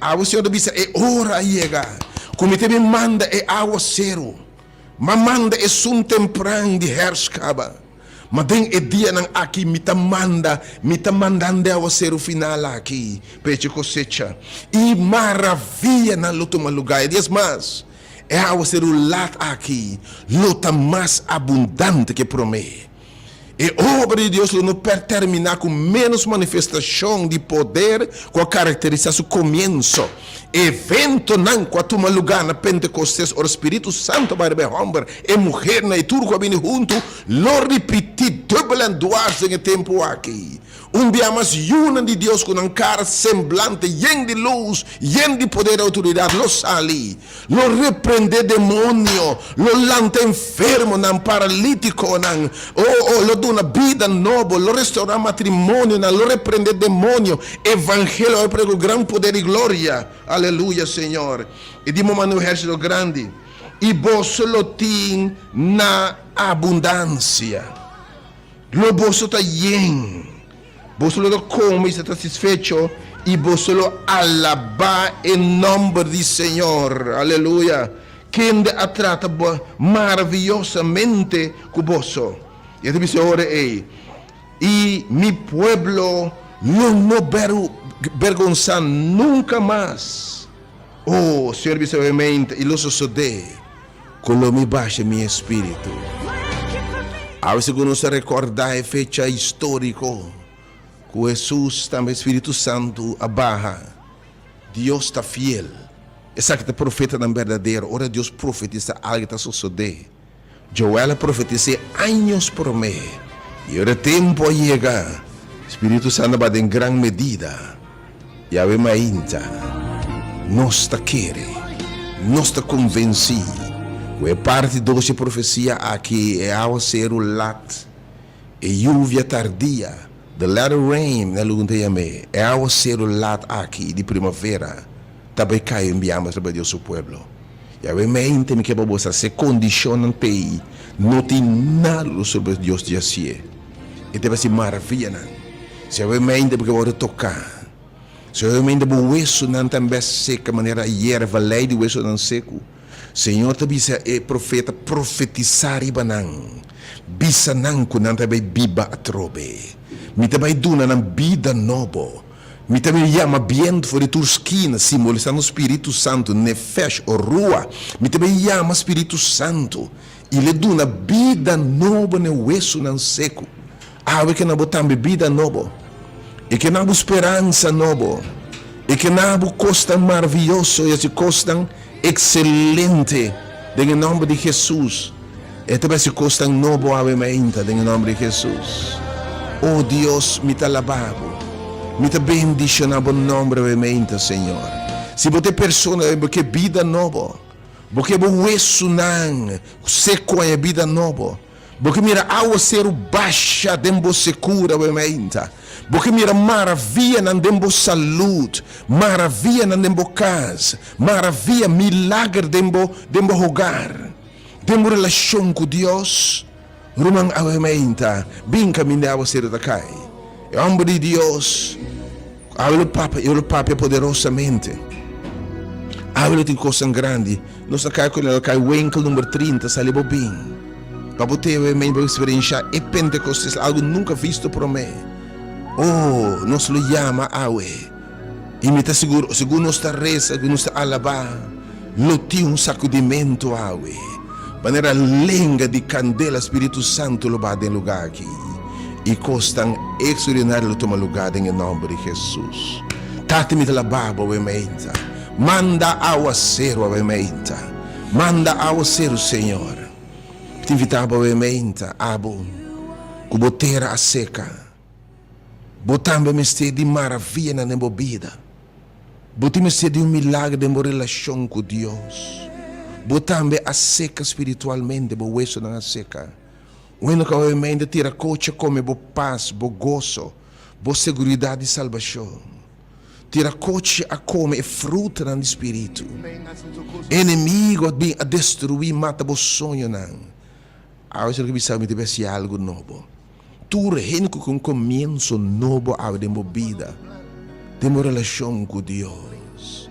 A você bisa, é hora chega. Como te me manda é aguaceiro, mas manda é sun temprano de herskaba, mas tem é dia nang aqui me tá mandando aguaceiro final aqui, peche cosecha, e maravilha na luta lugar, e dias mais, é aguaceiro lá aqui, luta mais abundante que promete. E obra de Deus não pode terminar com menos manifestação de poder com a caracterização começo. Evento não com a tua lugar na Pentecostes, o Espírito Santo vai ver homem e mulher na tudo que vem junto, lo repetir dublando em tempo aqui. Dia mais una de Deus com cara semblante, lleno de luz, lleno de poder e autoridade, lo sali, lo repreende demônio, lo lanta enfermo, não paralítico, não, lo dona vida nova, lo restaura matrimônio, não, lo repreende demônio, evangelho, eu prego grande poder e glória, aleluia, Senhor, e de momento o exército grande, e você lo tem na abundância, lo você está lleno, você lo come e está satisfecho e você lo alaba em nome do Senhor, aleluia, quem te trata maravilhosamente com você. E a dice ora é, e mi pueblo não vergonzar nunca mais. Oh, Senhor, obviamente, e lo sucede, quando me baixa meu espírito. A veces uno se recordar a fecha histórico, que Jesus também Espírito Santo abarra. Deus está fiel. Essa que é profeta não verdadeiro. Ora Deus profetiza algo que está sucedendo. Joel profetiza anos por mês. E ora tempo chega. Espírito Santo vai em grande medida. E a vema ainda. Nós está querendo. Nós está convencido. Que é parte de 12 profecia aqui é ao ser o lat. E lluvia tardia. The latter rain, na lugar de é ao ser o lat aqui de primavera. Também cai em biamas para Deus seu pueblo. E a mente me quebra você se condiciona pei. Não tem nada sobre Deus de assim. E deve ser maravilha, não. Se a mente porque vou tocar. Se a mente bo isso não também seca maneira erva lei de isso não seco. Senhor te bisa é profeta profetizar ibanang. Bisa nang kunan também biba atrobe. Mi também duna na vida novo. Mi também chama viento for tua esquina, simbolizando o Espírito Santo, nefesh ou rua. Mi também chama Espírito Santo. E lhe duna vida nova no hueso não seco. Ah, que não botam vida nova. E que não há esperança nova. E que não há costa maravilhoso e esse costa excelente. Em nome de Jesus. E também se costa novo a mente, em nome de Jesus. Oh Deus, me te alababo. Me te bendice na bom nome da mente, Senhor. Se você persona porque vida nova. Porque o hueso não seco é vida nova. Porque mira água ser baixa dembo secura mente. Porque mira maravilha na dembo saúde, maravilha na dembo casa, maravilha milagre dembo hogar, dembo relação com Deus. Rumang a mente, bem caminhava ser da cai. E o homem de Deus, habla o Papa poderosamente. Habla de coisa grande. Nós cai com ele cai Wenkel número 30, salibo bem. Para ter uma experiência e Pentecostes, algo nunca visto por mim. Oh, nós lo chama awe. E me está seguro, segundo nossa reza, nossa alabá, lo tinha um sacudimento awe. Maneira lenga de candela, Espírito Santo lo vai em lugar aqui. E costam extraordinário toma lugar em nome de Jesus. Tati-me de la baba, mente. Manda água cero, mente. Manda água cero, Senhor. Te invitava mente, abo. Cuboteira a seca. Botando me de maravilha na minha vida. Botando de milagre de uma relação com Deus. Botando a seca espiritualmente, bo hueso na seca. Bueno que a mente tira coche come bo paz, bo gozo, bo segurança e salvação. Tira coche a come e fruta no espírito. Inimigo vem a destruir, mata bo sonho não. Agora que precisamos de ver algo novo. Tu reino com começo novo a de vida. De uma relação com Deus.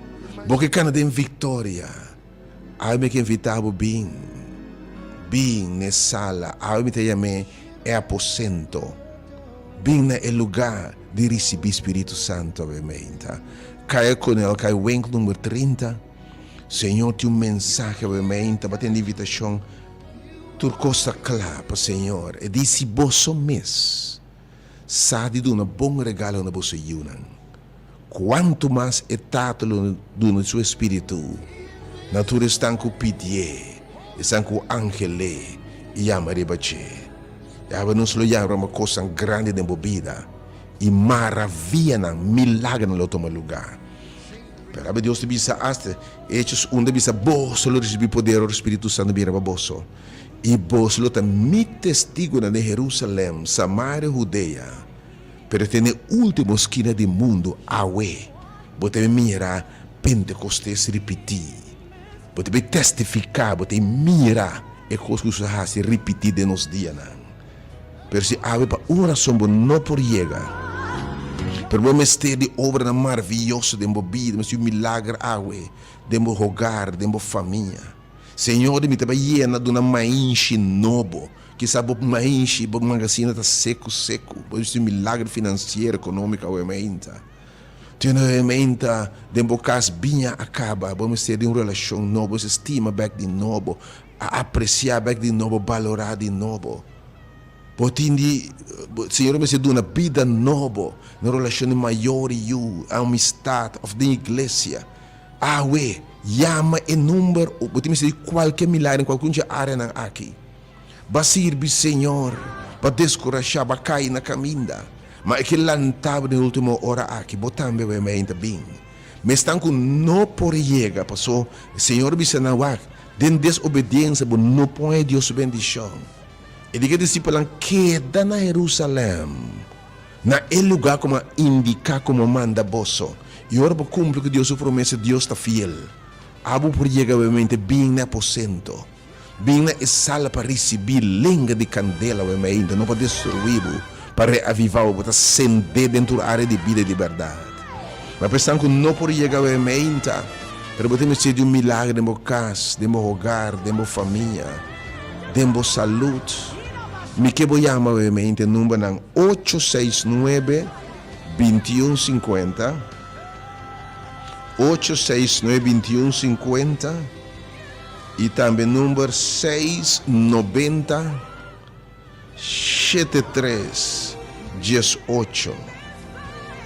Porque quando tem vitória, aí me que invitava bem na sala, aí me te chamei é aposento. Bem no lugar de receber Espírito Santo, obviamente. Cai com ele, cai o número 30. Senhor, tem mensagem, obviamente, batendo invitação. Tu costa clapa, Senhor, e disse bosso mês, sabe de um bom regalo na bossa yunan. Quanto mais é tato do seu espírito, natura está com pidie, está com angele, e ama rebache. E aba nos lo yara uma coisa grande de bebida, e maravilha, milagre no toma lugar. Pero abe Deus te bisa hasta, hechos onde bisa bosso, lo recebi poder, o Espírito Santo bira bosso. E vos luta mi testigo na Jerusalém, Samaria, Judeia, pero tem última esquina do mundo, awe. Bote mira Pentecostes repetir, bote testificar, bote mira e coisas que se repetir de nos dias. Pero se awe para uma razão não por chegar, pero vamos ter de obra maravilhosa de uma vida, mas um milagre awe, de uma hogar, de uma família. Senhor, me estava llena de uma mainche novo, que sabe mainche, o magazine está seco, pois é um milagre financeiro, econômico, obviamente. Tem uma herramienta de bocas binha acaba, vamos ter uma relação nova, estima back de novo, a apreciar back de novo, valorar de novo. Potindi, Senhor, me dá uma vida nova, uma relação maior e a amistade da igreja. Ah, ué. Chama e número, podemos dizer qualquer milagre em qualquer área aqui. Basir bi Senhor, para descorajar, para cair na caminha. Mas é que lantava na última hora aqui, botando bem bem. Mas estão com não por chegar, passou, Senhor bi Senawak, den desobediência, não põe Deus bendição. E diga discípulos queda na Jerusalém, na lugar como indicar como manda bosso. E ora para cumprir que Deus promessa, Deus está fiel. Abu por llegar obviamente bem na aposento. Bem na sala para receber lenha de candela obviamente. Não para destruir, para reavivar, para acender dentro da área de vida de verdade. Mas pensando que não por chegar obviamente, para poder ser de milagre de meu casa, de meu hogar, de minha família, de minha saúde. Me que vou chamar obviamente número 869 2150 869-2150 e também número 690 7318.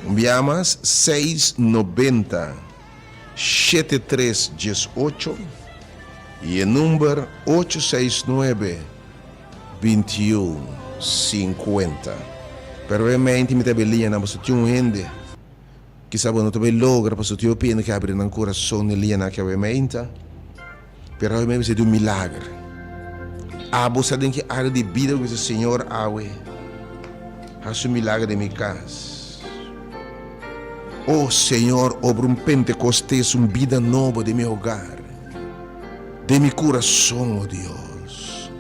Enviamos 690 7318 e o número 869 2150. Pero realmente me tabelinha na você tinha um ende que sabe não também logra para o teu pena que abre no coração de linha que realmente. Pero realmente é um milagre. A você tem que área de vida com o Senhor awe. Faz um milagre de minha casa. Oh Senhor, obra um Pentecostés, uma vida nova de meu hogar, de meu coração, oh Deus.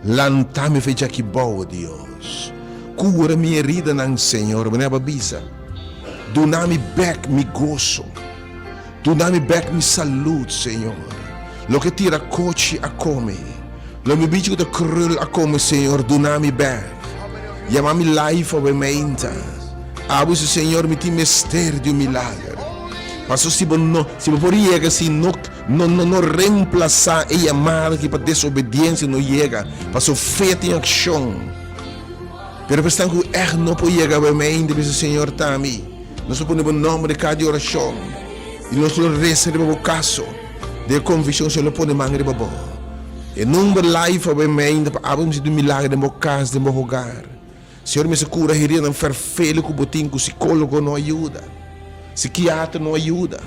Lanta-me fecha que boa, Deus. Cura minha herida, não, Senhor. Minha babisa. Dá-me back me gozo. Dá-me back me saúde, Senhor. Lo que tira coche a come. Lo me bicho que te krul a come, Senhor. Dá-me back. Chama-me life, obviamente. Abu Senhor, me tem mistério de milagre. Mas se você não poderia assim, não reemplaçar a chamada que para desobediência não chega, para sua fé em ação. Pero pensando que não pode chegar obviamente, mas o Senhor está a mim. Nós ponemos o nome de cada oração e nós recebemos o caso de convicção, se lo põe mangre babo. E número life obviamente, para abrir um milagre de meu casa, de meu hogar. Senhor, me cura, heria não ferfelho com o botinho, com o psicólogo não ajuda, psiquiatra não ajuda,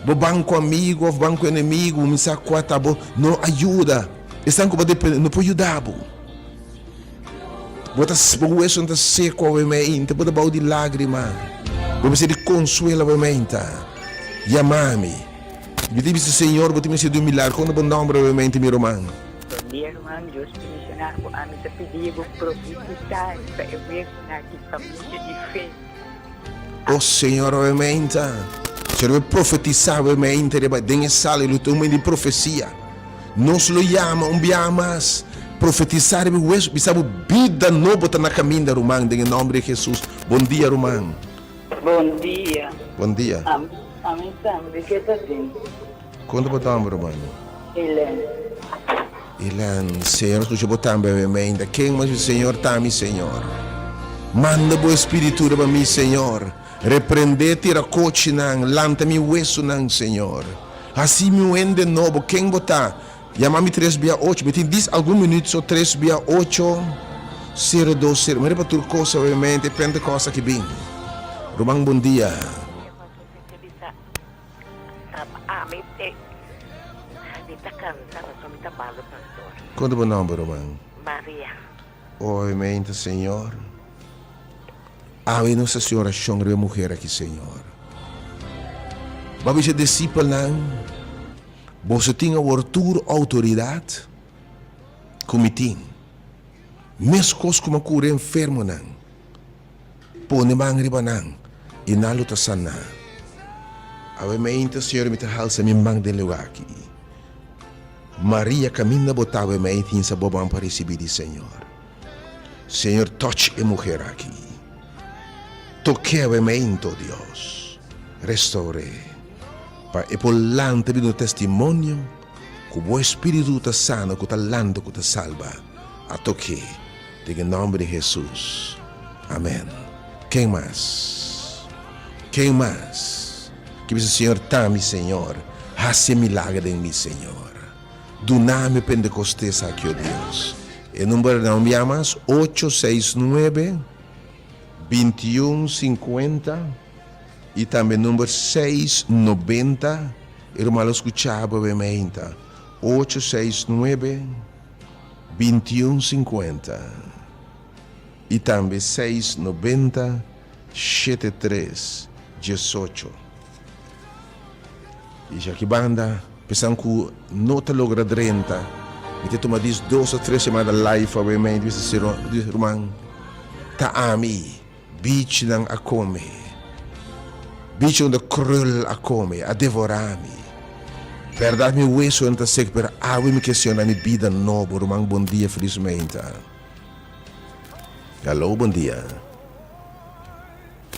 o banco amigo, o banco inimigo, o mensaquata não ajuda, estão com não pode ajudar, bota o isso não seco, obviamente, bota balde de lágrima, você de consuelo, obviamente, chamame, me diz Senhor, bota me ser do milagre, quando o nome, obviamente, meu irmão. Dia irmão, Deus missionar com a minha pedido profetizar para eu ver na família de fé. Oh Senhor, obviamente, Senhor, eu profetizar, obviamente, dentro da sala, ele tem uma de profecia. Nós lo chamamos, mas profetizar, we sabe vida nova está na caminho da Romã, em nome de Jesus. Bom dia, Romã. Bom dia. Bom dia. Amém, de que está tendo? Quando botamos, Romã? Helena. Ilan, Senhor, tu botar obviamente, quem mais o Senhor está, mi Senhor. Manda o Espírito para mim, Senhor. Repreender, tira coche, lanta-me o hueso, Senhor. Assim me ende novo, quem botar? Chama-me 3/8, me tem 10 alguns minutos, ou 3/8, 020. Mas para tudo coisa, obviamente, depende da coisa que vem. Romão, bom dia. Quando o nome, Romão? Maria. Obviamente, Senhor. Ave Nossa Senhora, chongra a mulher aqui, Senhor. Babi se discípulo não. Você tem a autoridade como tem. Mesmo coisa como cura enfermo não. Pone mangriba não. E não luta sana. Obviamente, Senhor, me halsa me mang de lugar aqui. Maria caminha botava me em sa bobão para receber de Senhor. Senhor, toque a mulher aqui. Toqueva-me em todo Deus. Restaure. Para epolante do testemunho que o Espírito está sano, que está lando, que está salva. A toque. Em nome de Jesus. Amém. Quem mais? Quem mais? Que o Senhor tame, Senhor. Hace milagre em mim, Senhor. Do nome Pentecostés aqui, ó Deus. O número não me amas 869-2150 e também número 690. Irmão, escutava obviamente 869-2150 e também 690-7318. E já que banda Pensando que não te logra 30. E te toma 2 ou 3 semanas live, obviamente, você diz, irmão, tá a mim, bicho não a come, bicho onde krul a come, a devorar-me. Verdade, meu hueso não está seco, mas a me questiona minha vida nova, irmão, bom dia, felizmente. Alô, bom dia.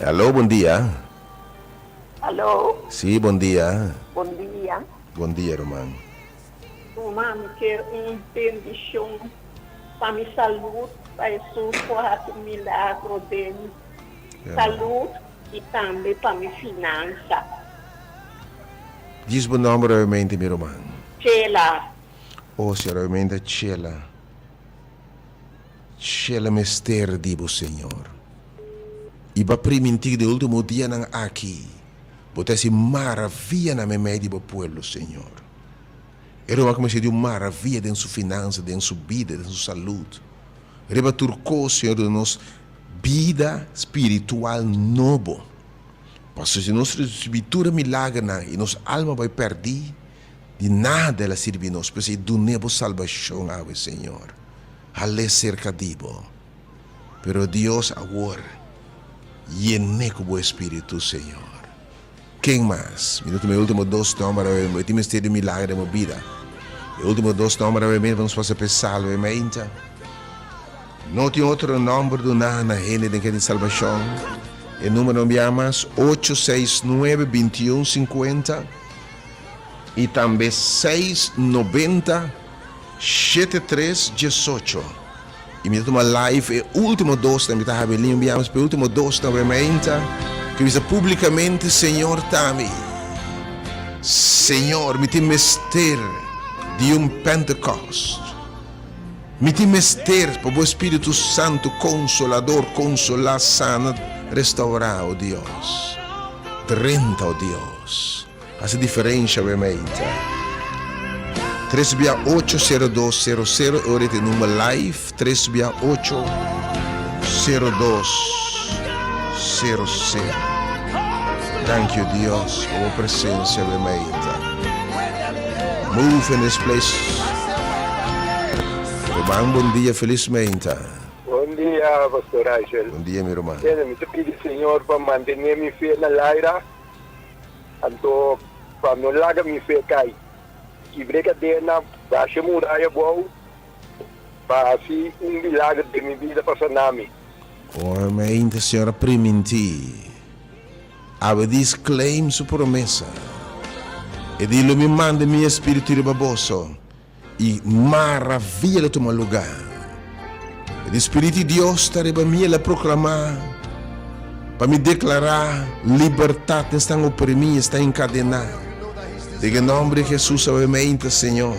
Alô, bom dia. Alô, Sim, bom dia. bom dia. Bom dia, irmão. Mami, quero bendição para minha saúde, para Jesus fazer o milagre dele. Saúde e também para minha finança. Diz o nome realmente, meu irmão. Sheila, Oh, se realmente Ciela. Ciela mister dibo, Senhor. Iba primintig de último dia nang aqui. Potesse maravilha na meio do pueblo, Senhor. Era uma coisa de maravilha em sua finança, em sua vida, em sua saúde. Reba turcou, Senhor, de nossa vida espiritual novo. Porque se nossa escritura milagre e nossa alma vai perder, de nada ela serve nos, porque do nebo salvação, ave, Senhor. Ale cerca dibo. Pero Deus agora, llene com o Espírito, Senhor. Quem mais? Minuto meu último 2 números, eu tenho mistério milagre da minha vida. O último 2 números, vamos fazer pensar, obviamente. Não tem outro número do nada, ele tem que de salvação. O número me amas 869-2150 e também 690-7318. E me uma live, o último 2 também está abrindo, me amas, o último 2 novamente. Que diz publicamente, Senhor, Tami, Senhor, me tem mister de Pentecoste, me tem mister para o Espírito Santo, Consolador, consolar, sana, restaurar, oh Deus, 30, oh Deus, essa diferença, obviamente. 368-0200, ora tem uma live, 368-0200. Thank you, Deus, por presença, obviamente. Move in this place. Bom dia, felizmente. Bom dia, Pastor Rachel. Bom dia, meu irmão. Quero me pedir, Senhor, para manter minha fé na Laira. Então, para não largar minha fé cair. Que brincadeira, baixa a muralha boa. Para assim, milagre de minha vida para sanami. Obviamente, Senhora, primenti. Ave disclaim sua promessa. E dilo me manda meu espírito de baboso. E maravilha toma lugar. E o Espírito de Deus está para mim a proclamar. Para me declarar liberdade. Está oprimido, está encadenado. Em nome de Jesus, obviamente, Senhor.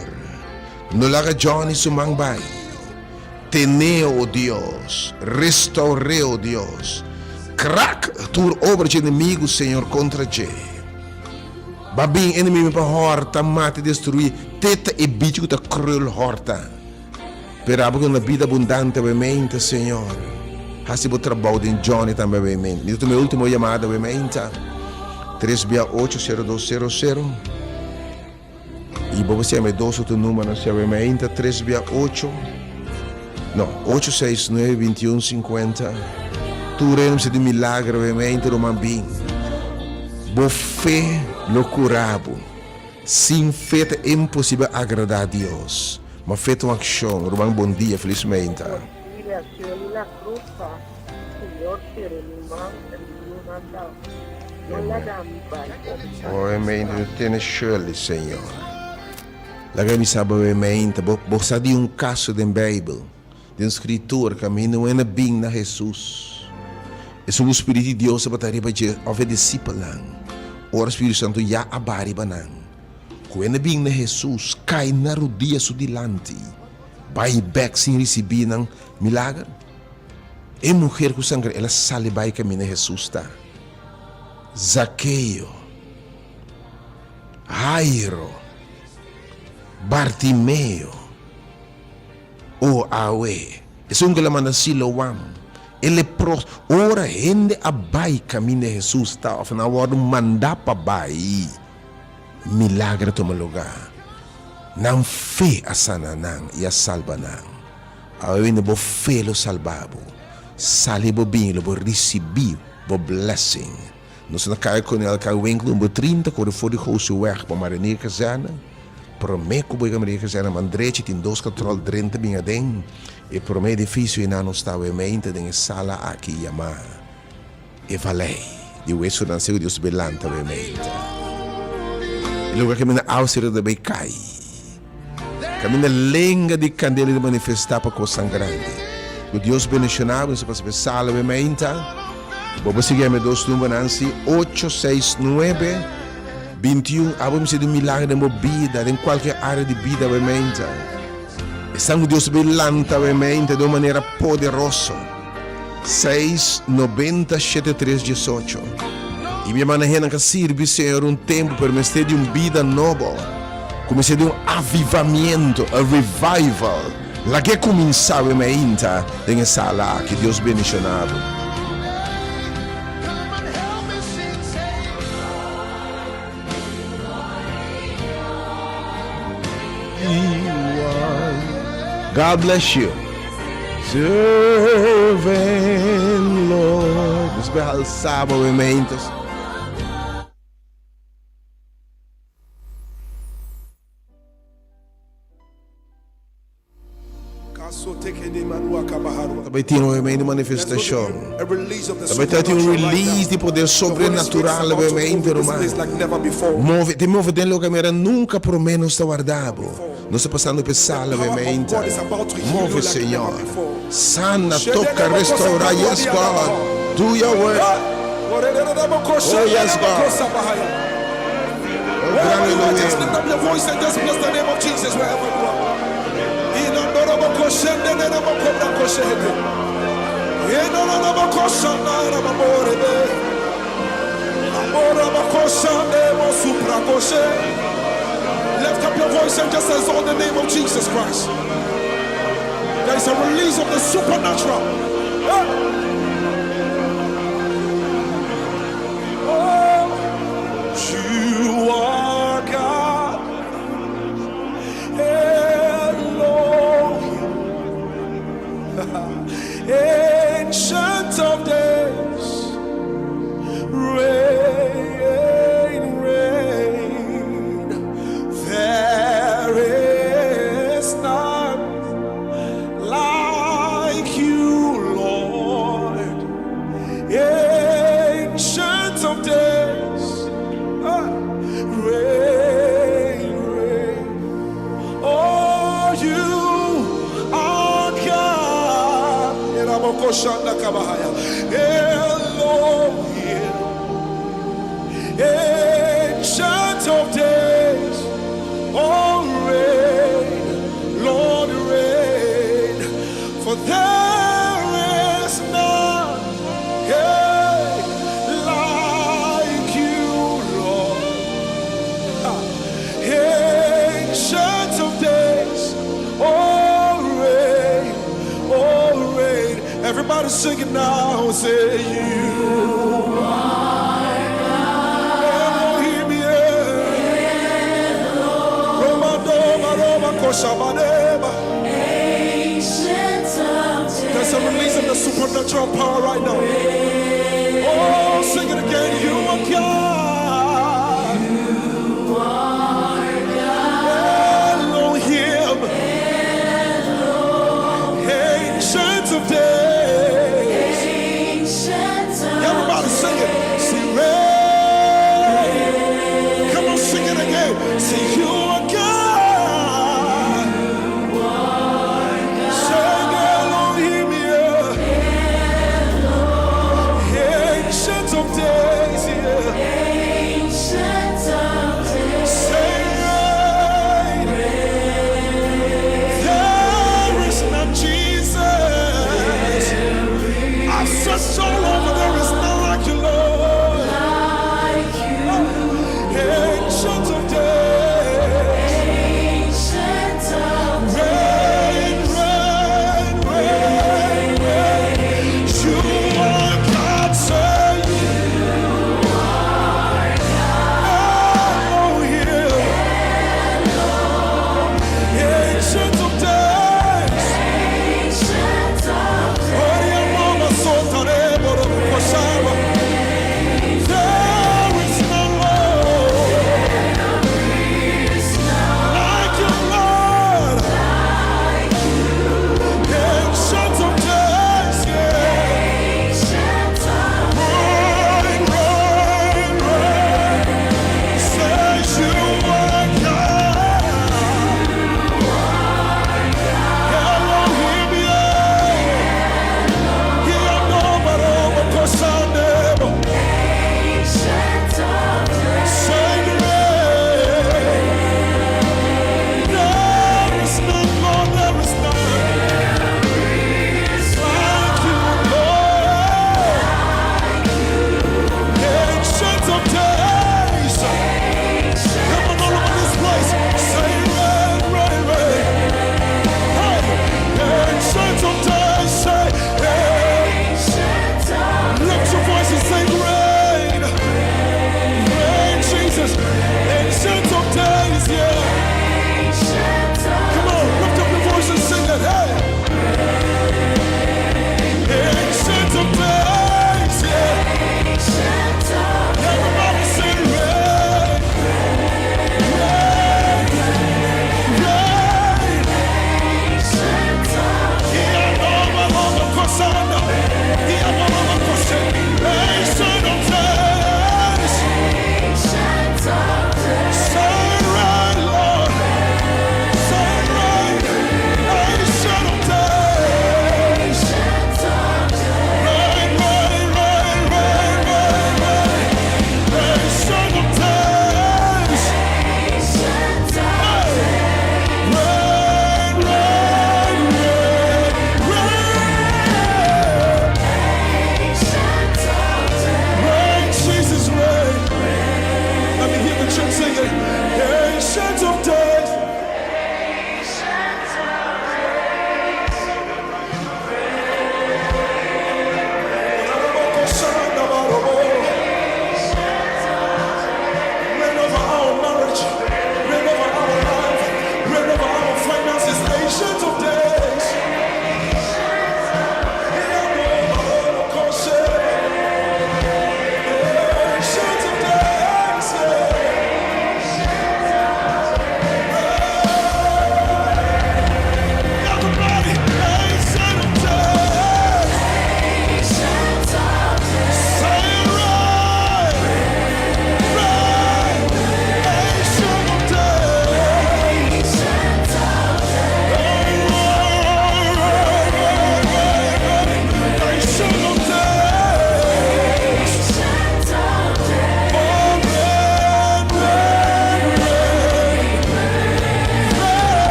No laga Johnny sumangbai. Teneo, oh Deus. Restaure, oh Deus. Crack tur obra de inimigo, Senhor, contra ti. Babim, inimigo para horta, mate, destruir. Teta e bicho que está cruel horta. Pero na vida abundante, obviamente, Senhor. Assim o trabalho em Johnny também, obviamente. Isso é minha última chamada, obviamente. 368-0200. E você me dá o número, obviamente. 368. Não, 869-2150. Tu reinos de milagre, obviamente, Romambim. Bo fé lo curabo. Sem fé é impossível agradar a Deus. Mas feito uma ação, Romão, bom dia, felizmente. Obviamente, não tem Shirley, Senhor. Laga me sabe, obviamente, você de caso da Bíblia, de escritor, que não é bem na Jesus. É o Espírito de Deus para arriba de discípulo. Ora, o Espírito Santo já abari banang. Quando bem na Jesus, cai na rodilha su dilante. Vai back sem receber ng milagre. E mulher com sangue, ela sale vai caminho na Jesus tá. Zaqueu, Jairo, Bartimeo, o Awe. Isso é um que ela Siloam. Ele ora gente abai caminho de Jesus tá. Afinal, ora mandar para bai. milagre toma lugar. Não fé a sana não e a salva não. A ainda bo fé lo salvabo. Sali bo bem, lo bo recebi bo blessing. Nós na cai com ele cai winkel bo 30 quando for de gozo weg para marinir kazana. Prometo bo marinir kazana mandrete tin dos control 30 bem adem. E prometo difícil e não está o mente de sala aqui yama. E falei, de isso não sei Deus belanta o mente. E lugar que me na ausira da bem cai. Caminha lenga de candela de manifestar para coisa grande. O Deus bendicionado, se você sala o mente. Vou seguir me dois números 869 21. Vamos ser um milagre de vida em qualquer área de vida o mente. E sangue Deus belanta o mente de uma maneira poderosa. 690 73 18. E minha maneira que sirve Senhor tempo para me ter de vida nova. Comecei de avivamento, a revival. Lá que começava a mente em sala que Deus bendicionava. God bless you. Servant Lord. Nos behalsava o mente. Também tem uma manifestação. Também tem release de poder sobrenatural, obviamente, move, te move dentro da câmera nunca por menos está guardado. Não está passando por sala, obviamente. Move, Senhor. Sana, toca, restaura. Yes, God. Do your work. Oh, yes, God. Just lift up your voice and just bless the name of Jesus wherever you are. Lift up your voice and just exalt the name of Jesus Christ. There is a release of the supernatural. Oh, you are God. Ancient of days, reign, reign. There is none like you, Lord. Ancient of days, reign, reign. Oh, you are God. Elohim, ancient of days, oh reign, Lord reign, for there is none like you, Lord. Ancient of days, oh reign. Everybody sing it now. Say you are God. Elohim, Ancient of days. There's a release of the supernatural power right now. Oh, sing it again. You are God. You are God. Elohim. Ancient of days. Everybody sing it. Sing rain. Come on, sing it again. Say you are God. Sing Elohim, yeah. Ancient of days.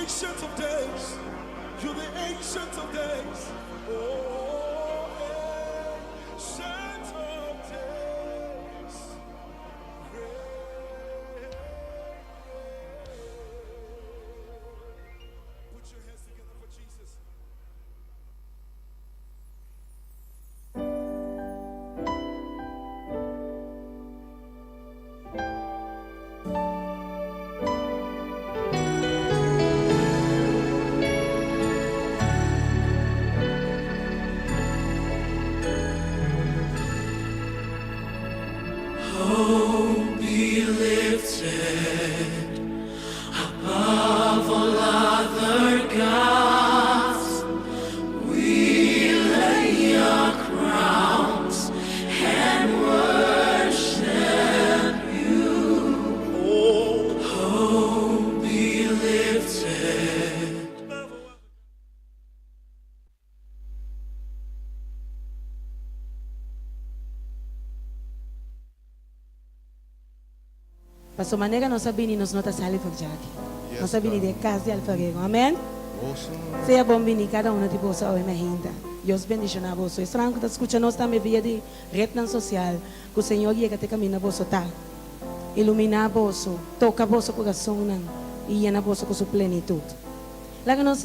ancient of days. You're the ancient of days. Oh, ancient of days. Put your hands together for Jesus. Be lifted above all other gods. We lay our crowns and worship you. Oh, be lifted. Pastor Manega não sabe nem nos notas sali for Jack. Não sabe nem de casa de alfarego. Amém? Seja bom vir cada um de vocês ao emergenda. Deus bendiga você. Estranho que está escutando nós também via de rede social. Que o Senhor guia até caminho você tá. Ilumina você, toca você coração e llena você com sua plenitude. Lá que nós